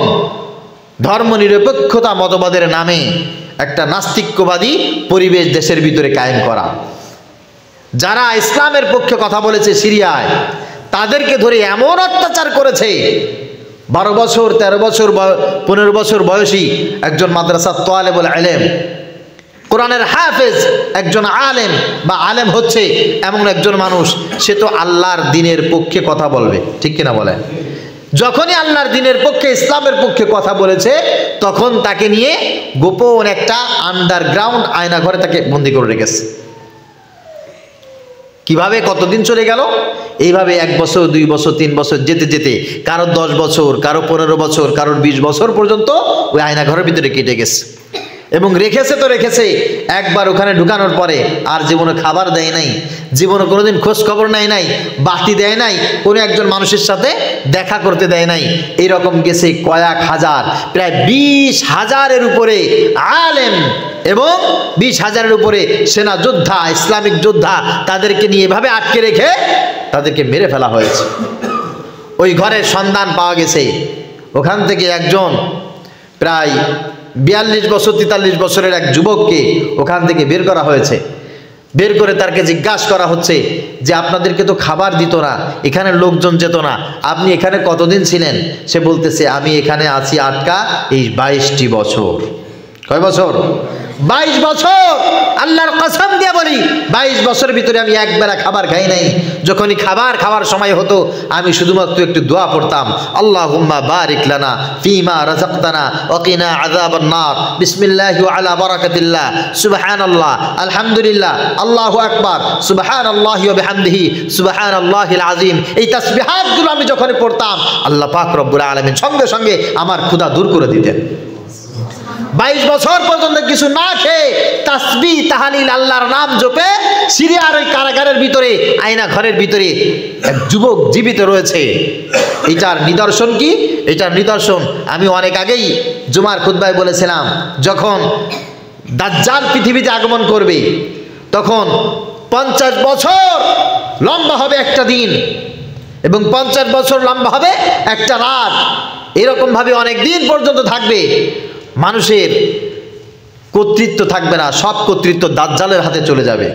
ধর্মনিরপেক্ষতা মতবাদের নামে একটা নাস্তিক্যবাদী পরিবেশ দেশের ভিতরে কায়েম করা। যারা ইসলামের পক্ষে কথা বলেছে সিরিয়ায়, তাদেরকে ধরে এমন অত্যাচার করেছে, 12 বছর 13 বছর 15 বছর বয়সী একজন মাদ্রাসার তালেবুল ইলম, কোরআনের হাফেজ, একজন আলেম বা আলেম হচ্ছে এমন একজন মানুষ, সে তো আল্লাহর দ্বীনের পক্ষে কথা বলবে, ঠিক কিনা বলেন? যখনই আল্লাহর দ্বীনের পক্ষে, ইসলামের পক্ষে কথা বলেছে, তখন তাকে নিয়ে গোপন একটা আন্ডারগ্রাউন্ড আয়না ঘরে তাকে বন্দি করে রেখেছে। কিভাবে কতদিন চলে গেল? এইভাবে 1 বছর 2 বছর 3 বছর যেতে যেতে কারোর 10 বছর, কারো 15 বছর, কারোর 20 বছর পর্যন্ত ওই আয়না ঘরের ভিতরে কেটে গেছে। এবং রেখেছে তো রেখেছে, একবার ওখানে ঢুকানোর পরে আর জীবনে খাবার দেয় নাই, জীবনে কোনোদিন খোঁজ খবর নেয় নাই, বাতি দেয় নাই, কোনো একজন মানুষের সাথে দেখা করতে দেয় নাই। এইরকম গেছে কয়েক হাজার, প্রায় 20,000-এর উপরে আলেম এবং 20,000-এর উপরে সেনা যোদ্ধা, ইসলামিক যোদ্ধা, তাদেরকে নিয়ে এভাবে আটকে রেখে তাদেরকে মেরে ফেলা হয়েছে। ওই ঘরের সন্ধান পাওয়া গেছে, ওখান থেকে একজন প্রায় 42 বছর 43 বছরের এক যুবককে ওখান থেকে বের করা হয়েছে। বের করে তাকে জিজ্ঞাসা করা হচ্ছে যে আপনাদেরকে তো খাবার দিত না, এখানে লোকজন যেত না, আপনি এখানে কতদিন ছিলেন? সে বলতেছে আমি এখানে আছি আটকা এই 22টি বছর। কয় বছর? 22 বছর। আল্লাহর কসম দিয়ে বলি, 22 বছরের ভিতরে আমি একবেলা খাবার খাই নাই। যখনই খাবার খাওয়ার সময় হতো, আমি শুধুমাত্র একটু দোয়া পড়তাম, আল্লাহুম্মা বারিক লানা ফিমা রাযাকতানা ওয়া কিনা আযাবান নার, বিসমিল্লাহি ওয়া আলা বারাকাতিল্লাহ, সুবহানাল্লাহ, আলহামদুলিল্লাহ, আল্লাহু আকবার, সুবহানাল্লাহি ওয়া বিহামদিহি, সুবহানাল্লাহিল আযীম। এই তাসবিহাতগুলো আমি যখন পড়তাম, আল্লাহ পাক রব্বুল আলামিন সঙ্গে সঙ্গে আমার ক্ষুধা দূর করে দিতেন। 22 বছর পর্যন্ত কিছু না খেয়ে তাসবিহ তাহলিল আল্লাহর নাম জপে সিরিয়ার ওই কারাগারের ভিতরে, আয়না ঘরের ভিতরে এক যুবক জীবিত রয়েছে। এটার নিদর্শন কি? এটার নিদর্শন আমি অনেক আগেই জুমার খুতবায় বলেছিলাম, যখন দাজ্জাল পৃথিবীতে আগমন করবে, তখন 50 বছর লম্বা হবে একটা দিন এবং 50 বছর লম্বা হবে একটা রাত। এরকমভাবে অনেক দিন পর্যন্ত থাকবে। মানুষের কর্তৃত্ব থাকবে না, সব কর্তৃত্ব দাজ্জালের হাতে চলে যাবে।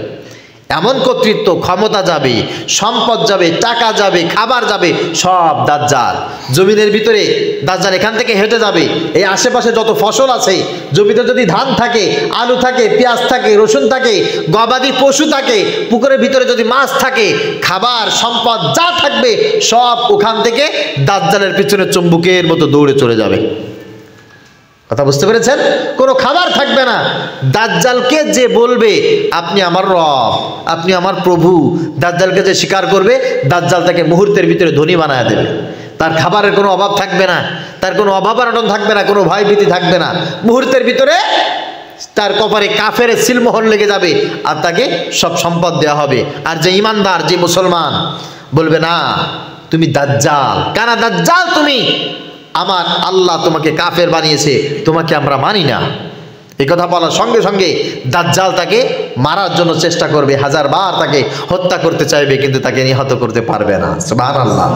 এমন কর্তৃত্ব, ক্ষমতা যাবে, সম্পদ যাবে, টাকা যাবে, খাবার যাবে, সব দাজ্জাল। জমিনের ভিতরে দাজ্জাল এখান থেকে হেঁটে যাবে, এই আশেপাশে যত ফসল আছে, জমিতে যদি ধান থাকে, আলু থাকে, পেঁয়াজ থাকে, রসুন থাকে, গবাদি পশু থাকে, পুকুরের ভিতরে যদি মাছ থাকে, খাবার সম্পদ যা থাকবে সব ওখান থেকে দাজ্জালের পিছনে চুম্বকের মতো দৌড়ে চলে যাবে। কথা বুঝতে পেরেছেন? কোনো খাবার থাকবে না। দাজ্জালকে যে বলবে আপনি আমার রব, আপনি আমার প্রভু, দাজ্জালকে যে স্বীকার করবে, দাজ্জাল তাকে মুহূর্তের ভিতরে ধনী বানায় দেবে। তার খাবারের কোনো অভাব থাকবে না, তার কোনো অভাব অনটন থাকবে না, কোনো ভয়ভীতি থাকবে না। মুহূর্তের ভিতরে তার কপালে কাফের সিলমোহর লেগে যাবে আর তাকে সব সম্পদ দেওয়া হবে। আর যে ইমানদার, যে মুসলমান বলবে না তুমি দাজ্জাল, কানা দাজ্জাল তুমি, আমার আল্লাহ তোমাকে কাফের বানিয়েছে, তোমাকে আমরা মানি না। এই কথা বলার সঙ্গে সঙ্গে দাজ্জাল তাকে মারার জন্য চেষ্টা করবে, 1000 বার তাকে হত্যা করতে চাইবে, কিন্তু তাকে নিহত করতে পারবে না। সুবহানাল্লাহ।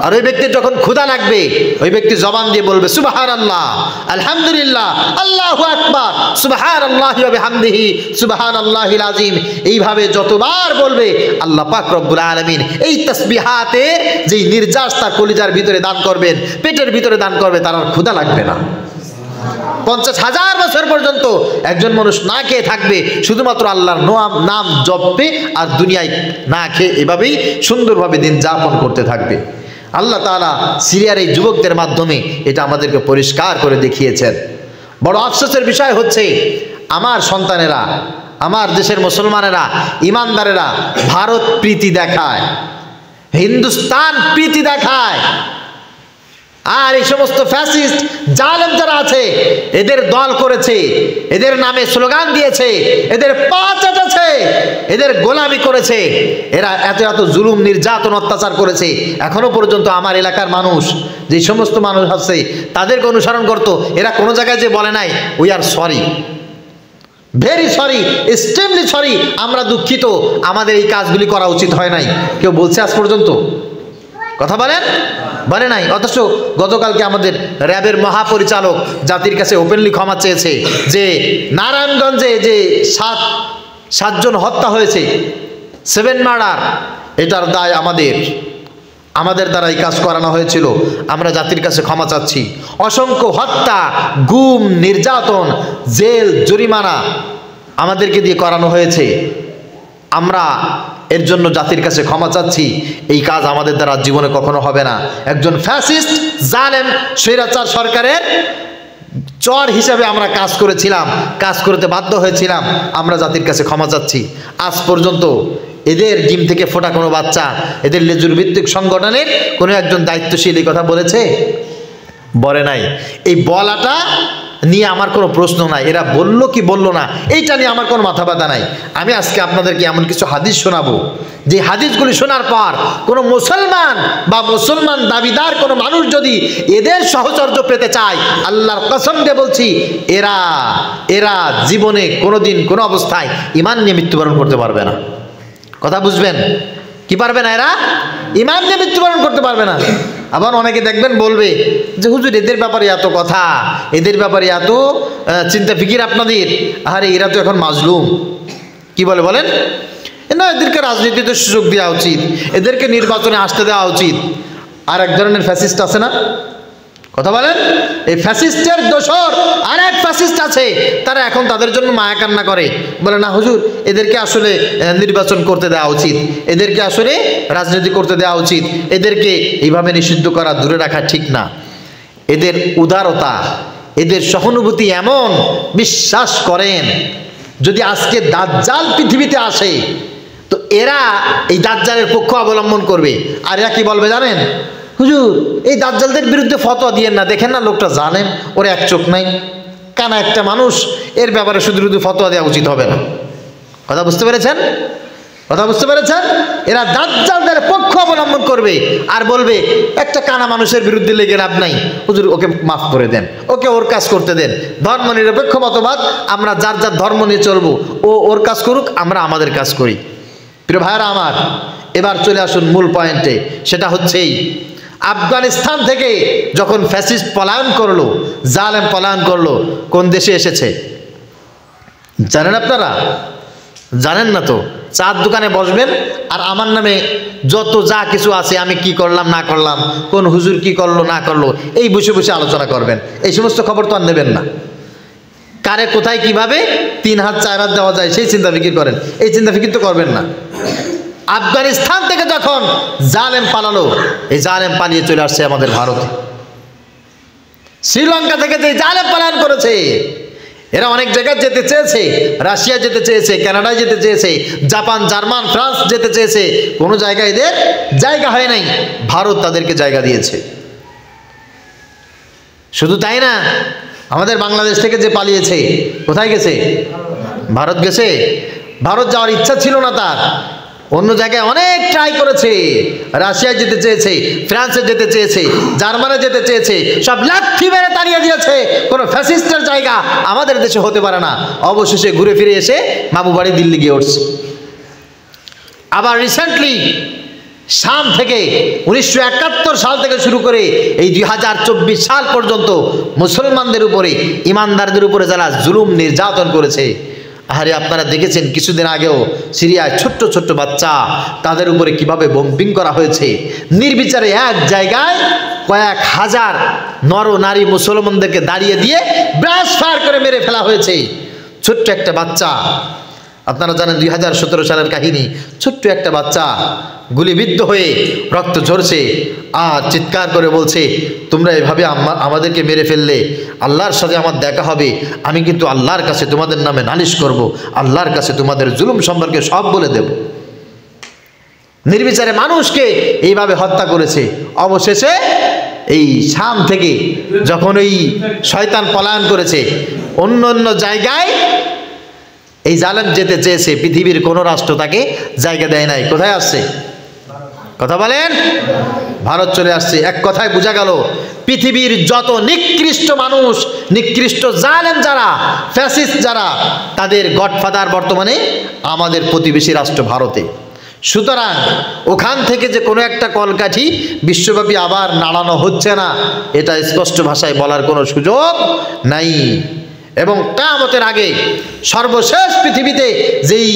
আর ওই ব্যক্তির যখন ক্ষুধা লাগবে, ওই ব্যক্তি জবান দিয়ে বলবে সুবহানাল্লাহ, আলহামদুলিল্লাহ, আল্লাহু আকবার, সুবহানাল্লাহি ওয়া বিহামদিহি, সুবহানাল্লাহিল আযীম। এইভাবে যতবার বলবে, আল্লাহ পাক রব্বুল আলামিন এই তাসবিহাতের যেই নির্যাস তার কলিজার ভিতরে দান করবেন, পেটের ভিতরে দান করবে, তার আর ক্ষুধা লাগবে না। 50,000 বছর পর্যন্ত একজন মানুষ না খেয়ে থাকবে, শুধুমাত্র আল্লাহর নাম জপবে আর দুনিয়ায় না খেয়ে এভাবেই সুন্দরভাবে দিন যাপন করতে থাকবে। আল্লাহ তাআলা সিরিয়ার এই যুবকদের মাধ্যমে এটা আমাদেরকে পরিষ্কার করে দেখিয়েছেন। বড় আফসোসের বিষয় হচ্ছে, আমার সন্তানেরা, আমার দেশের মুসলমানেরা, ইমানদারেরা ভারত প্রীতি দেখায়, হিন্দুস্তান প্রীতি দেখায়। আর এই সমস্ত ফ্যাসিস্ট জালেম যারা আছে, এদের দল করেছে, এদের নামে স্লোগান দিয়েছে, এদের পা চাটাছে, এদের গোলামি করেছে, এরা এত এত জুলুম নির্যাতন অত্যাচার করেছে। এখনো পর্যন্ত আমার এলাকার মানুষ, যে সমস্ত মানুষ আছে, তাদেরকে অনুসরণ করতো। এরা কোনো জায়গায় যে বলে নাই we are sorry, very sorry, extremely sorry, আমরা দুঃখিত, আমাদের এই কাজগুলি করা উচিত হয় নাই, কেউ বলছে আজ পর্যন্ত? কথা বলেন? বলে নাই। অথচ গতকালকে আমাদের র্যাবের মহাপরিচালক জাতির কাছে ওপেনলি ক্ষমা চেয়েছে যে নারায়ণগঞ্জে যে 7 জন হত্যা হয়েছে, 7 মার্ডার, এটার দায় আমাদের। আমাদের দ্বারা এই কাজ করানো হয়েছিল, আমরা জাতির কাছে ক্ষমা চাচ্ছি। অসংখ্য হত্যা, গুম, নির্যাতন, জেল, জরিমানা আমাদেরকে দিয়ে করানো হয়েছে, আমরা এর জন্য জাতির কাছে ক্ষমা চাচ্ছি। এই কাজ আমাদের দ্বারা জীবনে কখনো হবে না। একজন ফ্যাসিস্ট, জালেম, স্বৈরাচার সরকারের চর হিসাবে আমরা কাজ করেছিলাম, কাজ করতে বাধ্য হয়েছিলাম, আমরা জাতির কাছে ক্ষমা চাচ্ছি। আজ পর্যন্ত এদের ডিম থেকে ফোটা কোনো বাচ্চা, এদের লেজুর ভিত্তিক সংগঠনের কোনো একজন দায়িত্বশীল এই কথা বলেছে? বলে নাই। এই বলাটা নিয়ে আমার কোনো প্রশ্ন নাই, এরা বলল কি বললো না এইটা নিয়ে আমার কোনো মাথা ব্যথা নাই। আমি আজকে আপনাদেরকে এমন কিছু হাদিস শোনাবো, যে হাদিসগুলি শোনার পর কোনো মুসলমান বা মুসলমান দাবিদার কোনো মানুষ যদি এদের সহচর্য পেতে চায়, আল্লাহর কসম দিয়ে বলছি, এরা জীবনে কোনোদিন কোনো অবস্থায় ঈমান নিয়ে মৃত্যুবরণ করতে পারবে না। কথা বুঝবেন? কি পারবে না? এরা ঈমান নিয়ে মৃত্যুবরণ করতে পারবে না। আবার অনেকে দেখবেন বলবে যে হুজুর এদের ব্যাপারে এত কথা, এদের ব্যাপারে এত চিন্তা ফিকির আপনাদের, আরে এরা তো এখন মাজলুম। কি বলে বলেন? না, এদেরকে রাজনীতিতে সুযোগ দেওয়া উচিত, এদেরকে নির্বাচনে আসতে দেওয়া উচিত। আর এক ধরনের ফ্যাসিস্ট আছে না? কথা বলেন। এই ফ্যাসিস্টের দোসর আর এক ফ্যাসিস্ট আছে, তারা এখন তাদের জন্য মায়া কান্না করে, বলে না হুজুর এদেরকে আসলে নির্বাচন করতে দেওয়া উচিত, এদেরকে আসলে রাজনীতি করতে দেওয়া উচিত, এদেরকে এইভাবে নিষিদ্ধ করা, দূরে রাখা ঠিক না। এদের উদারতা, এদের সহানুভূতি এমন, বিশ্বাস করেন যদি আজকে দাজ্জাল পৃথিবীতে আসে তো এরা এই দাজ্জালের পক্ষ অবলম্বন করবে। আর এরা কি বলবে জানেন? হুজুর এই দাজ্জালদের বিরুদ্ধে ফতোয়া দিয়েন না, দেখেন না লোকটা জানেন ওর এক চোখ নাই, কানা একটা মানুষ, এর ব্যাপারে শুধু শুধু ফতোয়া দেওয়া উচিত হবে না। কথা বুঝতে পেরেছেন? কথা বুঝতে পেরেছেন? এরা দাজ্জালদের পক্ষ অবলম্বন করবে আর বলবে একটা কানা মানুষের বিরুদ্ধে লেগে লাভ নাই, হুজুর ওকে মাফ করে দেন, ওকে ওর কাজ করতে দেন। ধর্ম নিরপেক্ষ মতবাদ, আমরা যার যার ধর্ম নিয়ে চলবো, ও ওর কাজ করুক, আমরা আমাদের কাজ করি। প্রিয় ভাইরা আমার, এবার চলে আসুন মূল পয়েন্টে। সেটা হচ্ছেই আফগানিস্তান থেকে যখন ফ্যাসিস্ট পলায়ন করলো, জালেম পলায়ন করলো, কোন দেশে এসেছে জানেন আপনারা? জানেন না তো? চার দোকানে বসবেন আর আমার নামে যত যা কিছু আছে, আমি কি করলাম না করলাম, কোন হুজুর কি করলো না করলো, এই বসে বসে আলোচনা করবেন। এই সমস্ত খবর তো আর নেবেন না। কারে কোথায় কিভাবে 3 হাত 4 হাত দেওয়া যায় সেই চিন্তা ফিকির করেন, এই চিন্তা ফিকির তো করবেন না। আফগানিস্তান থেকে যখন জালেম পালালো, এই জালেম পালিয়ে চলে আসছে আমাদের ভারতে। শ্রীলঙ্কা থেকে যে জালেম পালায়ন করেছে, এরা অনেক জায়গায় যেতে চেয়েছে, রাশিয়া যেতে চেয়েছে, কানাডায় যেতে চেয়েছে, জাপান, জার্মান, ফ্রান্স যেতে চেয়েছে, কোনো জায়গায় এদের জায়গা হয় নাই, ভারত তাদেরকে জায়গা দিয়েছে। শুধু তাই না, আমাদের বাংলাদেশ থেকে যে পালিয়েছে কোথায় গেছে? ভারত গেছে। ভারত যাওয়ার ইচ্ছা ছিল না তার, অন্য জায়গায় অনেক ট্রাই করেছে, রাশিয়া যেতে চেয়েছে, ফ্রান্সে যেতে চেয়েছে, জার্মানে যেতে চেয়েছে, সব লাথি মেরে তাড়িয়ে দিয়েছে। কোনো ফ্যাসিস্টের জায়গা আমাদের দেশে হতে পারে না। অবশেষে ঘুরে ফিরে এসে মামু বাড়ি দিল্লি গিয়ে উঠছে। আবার রিসেন্টলি শাম থেকে 1971 সাল থেকে শুরু করে এই 2024 সাল পর্যন্ত মুসলমানদের উপরে, ইমানদারদের উপরে যারা জুলুম নির্যাতন করেছে, আরে আপনারা দেখেছেন কিছুদিন আগেও সিরিয়ায় ছোট্ট ছোট্ট বাচ্চা, তাদের উপরে কিভাবে বোম্বিং করা হয়েছে। নির্বিচারে এক জায়গায় কয়েক হাজার নর নারী মুসলমানদেরকে দাঁড়িয়ে দিয়ে ব্রাশ ফায়ার করে মেরে ফেলা হয়েছে। ছোট্ট একটা বাচ্চা, আপনারা জানেন 2017 সালের কাহিনী। ছোট্ট একটা বাচ্চা গুলিবিদ্ধ হয়ে রক্ত ঝরছে আর চিৎকার করে বলছে, তোমরা এভাবে আমাদেরকে মেরে ফেললে আল্লাহর সাথে আমার দেখা হবে, আমি কিন্তু আল্লাহর কাছে তোমাদের নামে নালিশ করব, আল্লাহর কাছে তোমাদের জুলুম সম্পর্কে সব বলে দেব। নির্বিচারে মানুষকে এইভাবে হত্যা করেছে। অবশেষে এই শাম থেকে যখন এই শয়তান পলায়ন করেছে, অন্য অন্য জায়গায় এই জালেম যেতে চেয়েছে, পৃথিবীর কোনো রাষ্ট্র তাকে জায়গা দেয় নাই। কোথায় আসছে? কথা বলেন। ভারত চলে আসছে। এক কথায় বোঝা গেল, পৃথিবীর যত নিকৃষ্ট মানুষ, নিকৃষ্ট জালেম যারা, ফ্যাসিস্ট যারা, তাদের গডফাদার বর্তমানে আমাদের প্রতিবেশী রাষ্ট্র ভারতে। সুতরাং ওখান থেকে যে কোনো একটা কলকাঠি বিশ্বব্যাপী আবার নাড়ানো হচ্ছে না, এটা স্পষ্ট ভাষায় বলার কোনো সুযোগ নাই। এবং কিয়ামতের আগে সর্বশেষ পৃথিবীতে যেই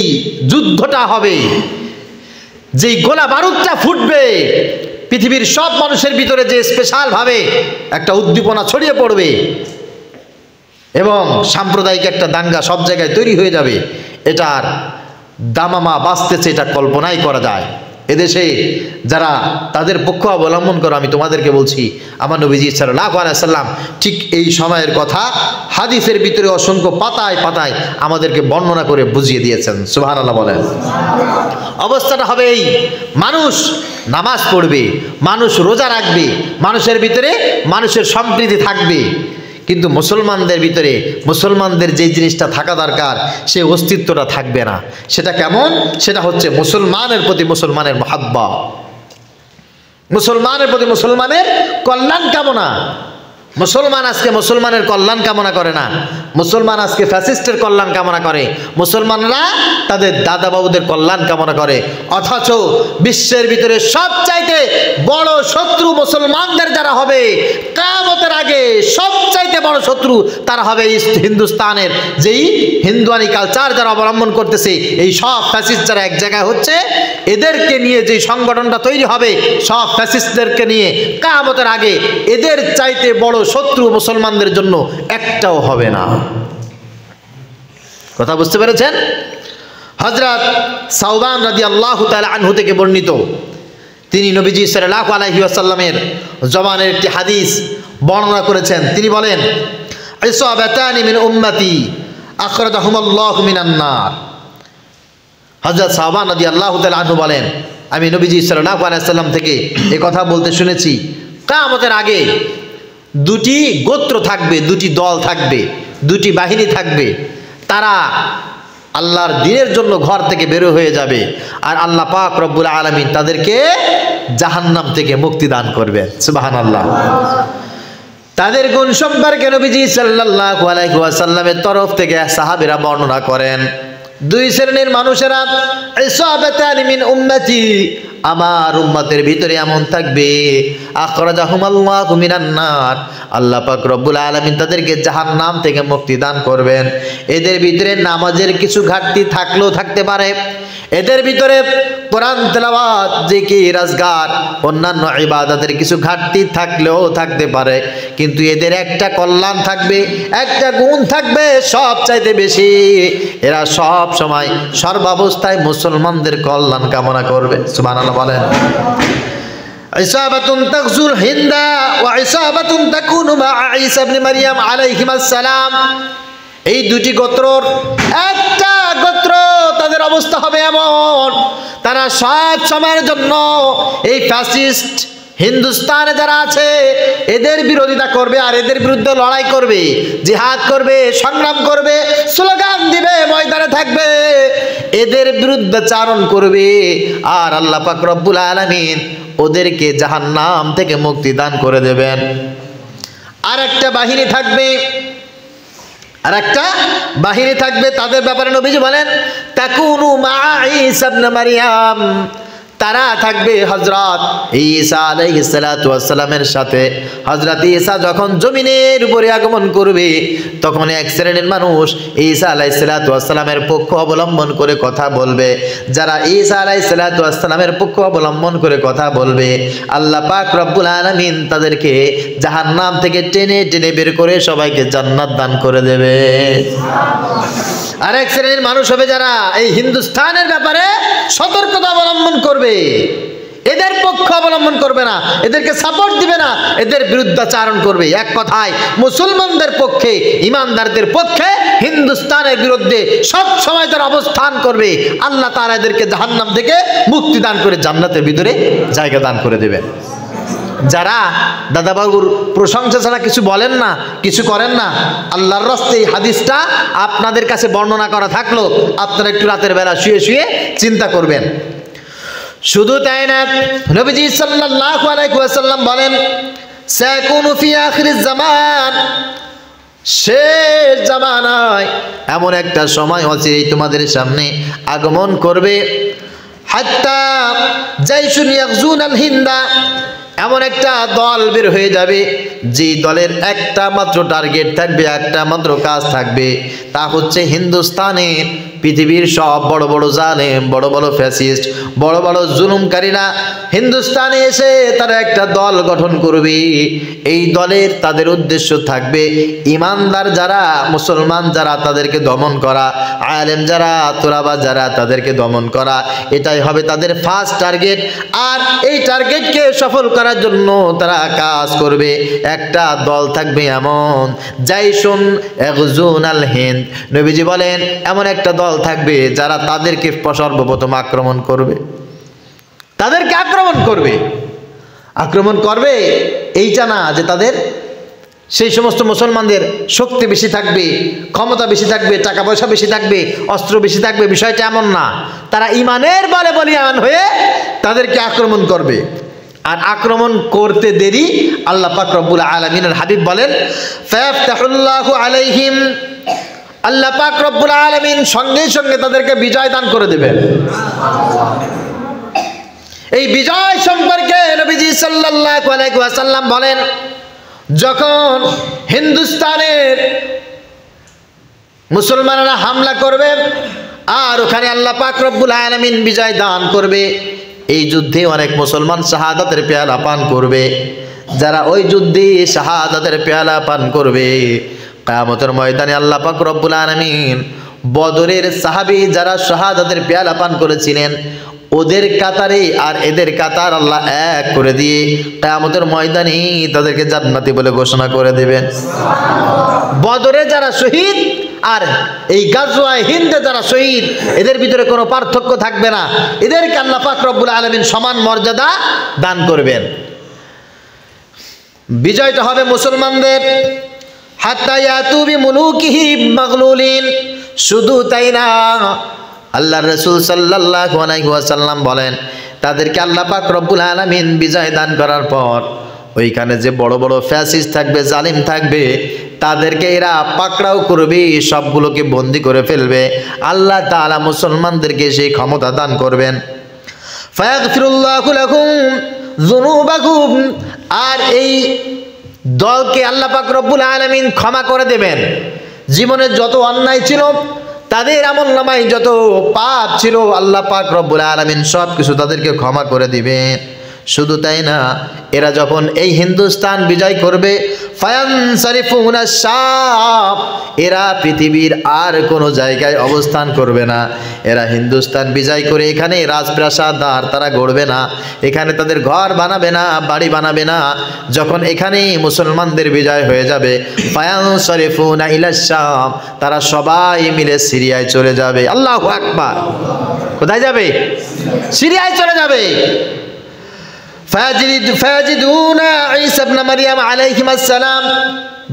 যুদ্ধটা হবে, যেই গোলা বারুদটা ফুটবে, পৃথিবীর সব মানুষের ভিতরে যে স্পেশালভাবে একটা উদ্দীপনা ছড়িয়ে পড়বে এবং সাম্প্রদায়িক একটা দাঙ্গা সব জায়গায় তৈরি হয়ে যাবে, এটার দামামা বাঁচতেছে, এটা কল্পনাই করা যায়। এদেশে যারা তাদের পক্ষ অবলম্বন করো, আমি তোমাদেরকে বলছি, আমার নবীজি সাল্লাল্লাহু আলাইহি ওয়াসাল্লাম ঠিক এই সময়ের কথা হাদিসের ভিতরে অসংখ্য পাতায় পাতায় আমাদেরকে বর্ণনা করে বুঝিয়ে দিয়েছেন। সুবহানাল্লাহ বলেন। অবস্থাটা হবে এই, মানুষ নামাজ পড়বে, মানুষ রোজা রাখবে, মানুষের ভিতরে মানুষের সম্প্রীতি থাকবে, কিন্তু মুসলমানদের ভিতরে মুসলমানদের যে জিনিসটা থাকা দরকার সেই অস্তিত্বটা থাকবে না। সেটা কেমন? সেটা হচ্ছে মুসলমানের প্রতি মুসলমানের মহাব্বা, মুসলমানের প্রতি মুসলমানের কল্যাণ কামনা। মুসলমান আজকে মুসলমানের কল্যাণ কামনা করে না, মুসলমান আজকে ফ্যাসিস্টের কল্যাণ কামনা করে, মুসলমানরা তাদের দাদা বাবুদের কল্যাণ কামনা করে। অথচ বিশ্বের ভিতরে সবচাইতে বড় শত্রু মুসলমানদের যারা হবে কিয়ামতের আগে, সবচাইতে বড় শত্রু তারা হবে হিন্দুস্তানের যেই হিন্দুয়ানি কালচার যারা অবলম্বন করতেছে, এই সব ফ্যাসিস্ট যারা এক জায়গায় হচ্ছে, এদেরকে নিয়ে যে সংগঠনটা তৈরি হবে সব ফ্যাসিস্টদেরকে নিয়ে, কিয়ামতের আগে এদের চাইতে বড় শত্রু মুসলমানদের জন্য একটাও হবে না। কথা বুঝতে পেরেছেন? হযরত সাওবান রাদিয়াল্লাহু তাআলা আনহু থেকে বর্ণিত, তিনি নবীজি সাল্লাল্লাহু আলাইহি ওয়াসাল্লামের জবানের একটি হাদিস বর্ণনা করেছেন। তিনি বলেন, ইসাবাতানি মিন উম্মতি আখরাজাহুমুল্লাহু মিনান নার। হযরত সাওবান রাদিয়াল্লাহু তাআলা আনহু বলেন, আমি নবীজি সাল্লাল্লাহু আলাইহি ওয়াসাল্লাম থেকে এই কথা বলতে শুনেছি, কিয়ামতের আগে দুটি গোত্র থাকবে, দুটি দল থাকবে, দুটি বাহিনী থাকবে, তারা আল্লাহর দ্বীনের জন্য ঘর থেকে বের হয়ে যাবে, আর আল্লাহ পাক রব্বুল আলামিন তাদেরকে জাহান্নাম থেকে মুক্তি দান করবেন। সুবহানাল্লাহ। তাদের গুণ সম্পর্কে নবীজি সাল্লাল্লাহু আলাইহি ওয়াসাল্লামের তরফ থেকে সাহাবীরা বর্ণনা করেন, দুই শ্রেণীর মানুষেরা, ইসাবাতানি মিন উম্মতি, আমার উম্মতের ভিতরে এমন থাকবে, আখরাজাহুমুল্লাহু মিনান নার, আল্লাহ পাক রব্বুল আলামিন তাদেরকে জাহান্নাম থেকে মুক্তি দান করবেন। এদের ভিতরে নামাজের কিছু ঘাটতি থাকলেও থাকতে পারে, এদের ভিতরে কোরআন তেলাওয়াত, জিকির, আজকার, অন্যান্য ইবাদতের কিছু ঘাটতি থাকলেও থাকতে পারে, কিন্তু এদের একটা কল্যাণ থাকবে, একটা গুণ থাকবে সবচাইতে বেশি, এরা সব সময় সর্বাবস্থায় মুসলমানদের কল্যাণ কামনা করবে। সুবহানাল্লাহ বলেন। ইসাবাতুন তাগজুল হিন্দা ওয়া ইসাবাতুন তাকুনু মা ঈসা ইবনে মারইয়াম আলাইহিমাস সালাম। এই দুটি গোত্রর একটা গোত্র, তাদের অবস্থা হবে এমন, তারা সব সময়ের জন্য এই ফ্যাসিস্ট হিন্দুস্তানে যারা আছে এদের বিরোধিতা করবে, আর এদের বিরুদ্ধে লড়াই করবে, জিহাদ করবে, সংগ্রাম করবে, স্লোগান দিবে, ময়দানে থাকবে, এদের বিরুদ্ধে চারণ করবে, আর আল্লাহ পাক রব্বুল আলামিন ওদেরকে জাহান্নাম থেকে মুক্তি দান করে দেবেন। আর একটা বাহিনী থাকবে, আর একটা বাহিনী থাকবে, তাদের ব্যাপারে নবীজি বলেন, তাকুনু মা ঈসা ইবনে মারইয়াম, তারা থাকবে হযরত ঈসা আলাইহিস সালাতু ওয়াস সালামের সাথে। হযরত ঈসা যখন জমিনের উপরে আগমন করবে, তখন এক শ্রেণীর মানুষ ঈসা আলাইহিস সালাতু ওয়াস সালামের পক্ষ অবলম্বন করে কথা বলবে। যারা ঈসা আলাইহিস সালাতু ওয়াস সালামের পক্ষ অবলম্বন করে কথা বলবে, আল্লাহ পাক রব্বুল আলামিন তাদেরকে জাহান্নাম থেকে টেনে টেনে বের করে সবাইকে জান্নাত দান করে দেবে। আরেক শ্রেণীর মানুষ হবে যারা এই হিন্দুস্তানের ব্যাপারে সতর্কতা অবলম্বন করবে, এদের পক্ষ অবলম্বন করবে না, এদেরকে সাপোর্ট দিবে না, এদের বিরুদ্ধাচারণ করবে। এক কথায় মুসলমানদের পক্ষে, ইমানদারদের পক্ষে হিন্দুস্তানের বিরুদ্ধে সব সময় তারা অবস্থান করবে। আল্লাহ তাআলা এদেরকে জাহান্নাম থেকে মুক্তি দান করে জান্নাতের ভিতরে জায়গা দান করে দেবেন। যারা দাদাবাবুর প্রশংসা ছাড়া কিছু বলেন না, কিছু করেন না, আল্লাহর রাস্তে এই হাদিসটা আপনাদের কাছে বর্ণনা করা থাকলো, আপনারা একটু রাতের বেলা শুয়ে শুয়ে চিন্তা করবেন। শুধু তাই না, নবীজি সাল্লাল্লাহু আলাইহি ওয়াসাল্লাম বলেন, সায়াকুনু ফি আখিরিজ জামান, শেষ জামানায় এমন একটা সময় অচিরেই তোমাদের সামনে আগমন করবে, হাত্তা জাইশুন ইয়াগজুনাল হিন্দা, এমন একটা দল বের হয়ে যাবে যে দলের একটা মাত্র টার্গেট থাকবে, একটা মাত্র কাজ থাকবে, তা হচ্ছে হিন্দুস্তানের পৃথিবীর সব বড় বড় জালেম, বড় বড় ফ্যাসিস্ট, বড় বড় জুলুমকারীরা হিন্দুস্তানে এসে তারা একটা দল গঠন করবে। এই দলের তাদের উদ্দেশ্য থাকবে ইমানদার যারা, মুসলমান যারা, তাদেরকে দমন করা, আলেম যারা, তোলাবা যারা, তাদেরকে দমন করা। এটাই হবে তাদের ফার্স্ট টার্গেট। আর এই টার্গেটকে সফল করার জন্য তারা কাজ করবে। একটা দল থাকবে এমন, জাইশুন ইয়াগজুন আল হিন্দ, নবীজি বলেন এমন একটা দল থাকবে যারা তাদেরকে সর্বপ্রথম আক্রমণ করবে, তাদেরকে আক্রমণ করবে। আক্রমণ করবে এইটা না যে তাদের সেই সমস্ত মুসলমানদের শক্তি বেশি থাকবে, ক্ষমতা বেশি থাকবে, টাকা পয়সা বেশি থাকবে, অস্ত্র বেশি থাকবে, বিষয়টা এমন না। তারা ইমানের বলে বলিয়ান হয়ে তাদেরকে আক্রমণ করবে। আর আক্রমণ করতে দেরি আল্লাহ পাক রব্বুল আলামিনের হাবিব বলেন ফায়াফতাহুল্লাহু আলাইহিম, আল্লাহ পাক রব্বুল আলামিন সঙ্গে সঙ্গে তাদেরকে বিজয় দান করে দেবেন। এই বিজয় সম্পর্কে নবীজি সাল্লাল্লাহু আলাইহি ওয়াসাল্লাম বলেন, যখন হিন্দুস্তানের মুসলমানরা হামলা করবে আর ওখানে আল্লাহ পাক রব্বুল আলামিন বিজয় দান করবে, এই যুদ্ধে অনেক মুসলমান শাহাদাতের পেয়ালা পান করবে। যারা ওই যুদ্ধে শাহাদাতের পেয়ালা পান করবে, কিয়ামতের ময়দানে আল্লাহ পাক রব্বুল আলামিন বদরের সাহাবী যারা শাহাদাতের পেয়ালা পান করেছিলেন ওদের কাতারে আর এদের কাতার আল্লাহ এক করে দিয়ে কিয়ামতের ময়দানে তাদেরকে জান্নাতি বলে ঘোষণা করে দেবেন। বদরে যারা শহীদ আর এই গাজওয়ায়ে হিন্দে যারা শহীদ, এদের ভিতরে কোনো পার্থক্য থাকবে না। এদেরকে আল্লাহ পাক রব্বুল আলামিন সমান মর্যাদা দান করবেন। বিজয়টা হবে মুসলমানদের। হাত্তা ইয়াতু বিমুলুকিহিম মাগলুলিন, শুধু তাই না, আল্লাহর রাসূল সাল্লাল্লাহু আলাইহি ওয়াসাল্লাম বলেন তাদেরকে আল্লাহ পাক রব্বুল আলামিন বিজয় দান করার পর ওইখানে যে বড় বড় ফ্যাসিস্ট থাকবে, জালিম থাকবে, তাদেরকে এরা পাকড়াও করবে, সবগুলোকে বন্দি করে ফেলবে। আল্লাহ তাআলা মুসলমানদেরকে সেই ক্ষমতা দান করবেন। ফায়াগফিরুল্লাহু লাকুম যুনুবাকুম, আর এই দলকে আল্লাহ পাক রব্বুল আলামিন ক্ষমা করে দেবেন। জীবনে যত অন্যায় ছিল, তাদের আমলনামায় যত পাপ ছিল, আল্লাহ পাক রব্বুল আলামিন সব কিছু তাদেরকে ক্ষমা করে দিবেন। শুধু তাই না, এরা যখন এই হিন্দুস্তান বিজয় করবে, ফায়ানসারিফুনা শাম, এরা পৃথিবীর আর কোনো জায়গায় অবস্থান করবে না। এরা হিন্দুস্তান বিজয় করে এখানে রাজপ্রাসাদ আর তারা গড়বে না, এখানে তাদের ঘর বানাবে না, বাড়ি বানাবে না। যখন এখানে মুসলমানদের বিজয় হয়ে যাবে, ফায়ানসারিফুনা ইলা শাম, তারা সবাই মিলে সিরিয়ায় চলে যাবে। আল্লাহু আকবার। কোথায় যাবে? সিরিয়ায় চলে যাবে। ফায়াজিদুনা ঈসা ইবনে মারইয়াম আলাইহিস সালাম,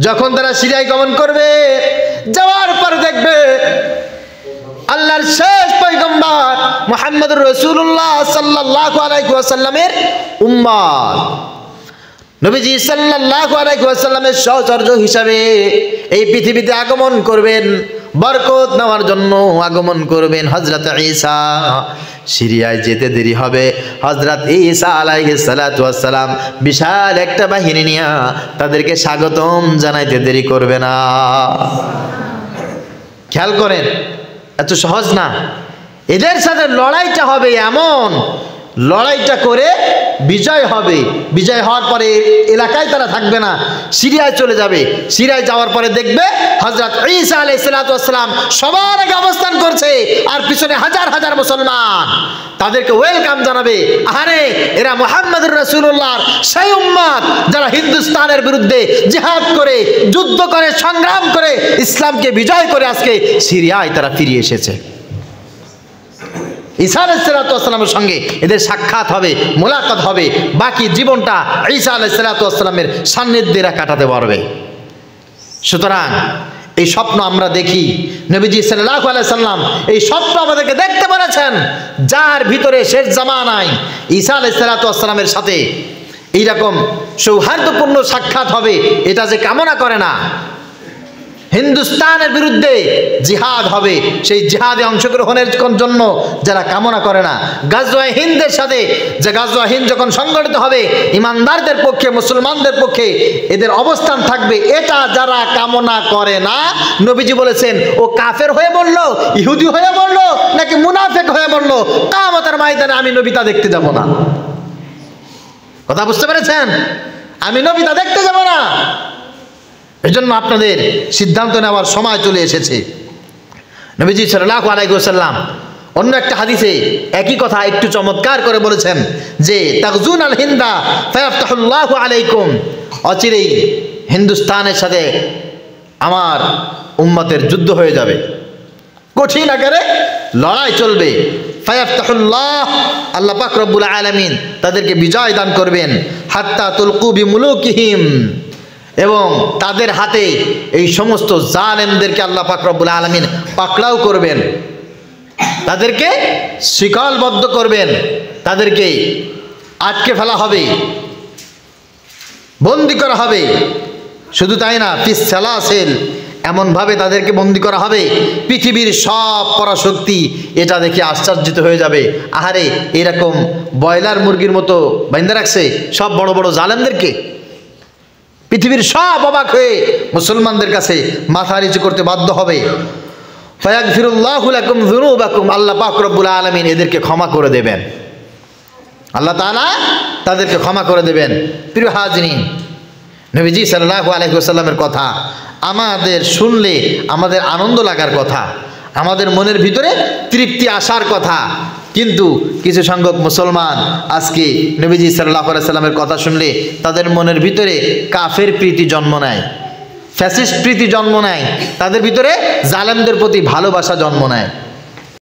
যখন তারা সিরিয়ায় গমন করবে, যাওয়ার পর দেখবে আল্লাহর শেষ পয়গম্বর মুহাম্মদুর রাসূলুল্লাহ সাল্লাল্লাহু আলাইহি ওয়াসাল্লামের উম্মত নবীজি সাল্লাল্লাহু আলাইহি ওয়াসাল্লামের সহচর্য হিসাবে এই পৃথিবীতে আগমন করবেন, বরকত নেওয়ার জন্য আগমন করবেন হযরত ঈসা। সিরিয়ায় যেতে দেরি হবে। হযরত ঈসা আলাইহিস সালাতু ওয়াস সালাম বিশাল একটা বাহিনী নিয়ে তাদেরকে স্বাগতম জানাইতে দেরি করবে না। খেয়াল করেন, এত সহজ না। এদের সাথে লড়াইটা হবে এমন, লড়াইটা করে বিজয় হবে। বিজয় হওয়ার পরে এলাকায় তারা থাকবে না, সিরিয়ায় চলে যাবে। সিরিয়ায় যাওয়ার পরে দেখবে হযরত ঈসা আলাইহিস সালাতু ওয়াস সালাম সবার আগে অবস্থান করছে, আর পিছনে হাজার হাজার মুসলমান তাদেরকে ওয়েলকাম জানাবে। আরে এরা মুহাম্মদুর রাসূলুল্লাহর সেই উম্মত যারা হিন্দুস্তানের বিরুদ্ধে জিহাদ করে, যুদ্ধ করে, সংগ্রাম করে, ইসলামকে বিজয় করে আজকে সিরিয়ায় তারা ফিরে এসেছে। ঈসা আলাইহিস সালাতু ওয়াস সালামের সঙ্গে এদের সাক্ষাৎ হবে, মোলাকাত হবে। বাকি জীবনটা ঈসা আলাইহিস সালাতু ওয়াস সালামের সান্নিধ্যে এরা কাটাতে পারবে। সুতরাং এই স্বপ্ন আমরা দেখি, নবীজি সাল্লাল্লাহু আলাইহি সাল্লাম এই স্বপ্ন আমাদেরকে দেখতে বলেছেন, যার ভিতরে শেষ জামানায় ঈসা আলাইহিস সালাতু ওয়াস সালামের সাথে এইরকম সৌহার্দ্যপূর্ণ সাক্ষাৎ হবে, এটা যে কামনা করে না। হিন্দুস্তানের বিরুদ্ধে জিহাদ হবে, সেই জিহাদে অংশগ্রহণের জন্য যারা কামনা করে না, গাজওয়ায়ে হিন্দের সাথে যে গাজওয়ায়ে হিন্দ যখন সংগঠিত হবে ইমানদারদের পক্ষে, মুসলমানদের পক্ষে এদের অবস্থান থাকবে, এটা যারা কামনা করে না, নবীজি বলেছেন ও কাফের হয়ে বললো, ইহুদি হয়ে বললো, নাকি মুনাফিক হয়ে বললো, কিয়ামতের ময়দানে আমি নবী তা দেখতে যাব না। কথা বুঝতে পেরেছেন? আমি নবী তা দেখতে যাব না। এজন্য আপনাদের সিদ্ধান্ত নেওয়ার সময় চলে এসেছে। নবীজি সাল্লাল্লাহু আলাইহি ওয়াসাল্লাম অন্য একটা হাদিসে একই কথা একটু চমৎকার করে বলেছেন যে তাগজুন আল হিন্দা ফায়াফতাহুল্লাহু আলাইকুম, অচিরেই হিন্দুস্তানের সাথে আমার উম্মতের যুদ্ধ হয়ে যাবে, কঠিন আকারে লড়াই চলবে। ফায়াফতাহুল্লাহ, আল্লাহ পাক রব্বুল আলামিন তাদেরকে বিজয় দান করবেন। হাত্তা তুলকু বিমুলুকিহিম, এবং তাদের হাতে এই সমস্ত জালেমদেরকে আল্লাহ পাক রব্বুল আলামিন পাকড়াও করবেন, তাদেরকে শিকলবদ্ধ করবেন, তাদেরকে আটকে ফেলা হবে, বন্দি করা হবে। শুধু তাই না, ফিস সালাসিল, এমনভাবে তাদেরকে বন্দি করা হবে পৃথিবীর সব পরাশক্তি এটা দেখে আশ্চর্যিত হয়ে যাবে। আহারে, এরকম ব্রয়লার মুরগির মতো বাইন্ধা রাখছে সব বড় বড় জালেমদেরকে। পৃথিবীর সব অবাক হয়ে মুসলমানদের কাছে মাথা নিচু করতে বাধ্য হবে। ফায়াগফিরুল্লাহু লাকুম যুনুবাকুম, আল্লাহ পাক রব্বুল আলামিন এদেরকে ক্ষমা করে দেবেন, আল্লাহ তাআলা তাদেরকে ক্ষমা করে দেবেন। প্রিয় হাজিরিন, নবীজি সাল্লাল্লাহু আলাইহি ওয়াসাল্লামের কথা আমাদের শুনলে আমাদের আনন্দ লাগার কথা, আমাদের মনের ভিতরে তৃপ্তি আসার কথা। কিন্তু কিছু সংখ্যক মুসলমান আজকে নবীজি সাল্লাল্লাহু আলাইহি ওয়াসাল্লামের কথা শুনলে তাদের মনের ভিতরে কাফের প্রীতি জন্ম নেয়, ফ্যাসিস্ট প্রীতি জন্ম নেয়, তাদের ভিতরে জালেমদের প্রতি ভালোবাসা জন্ম নেয়।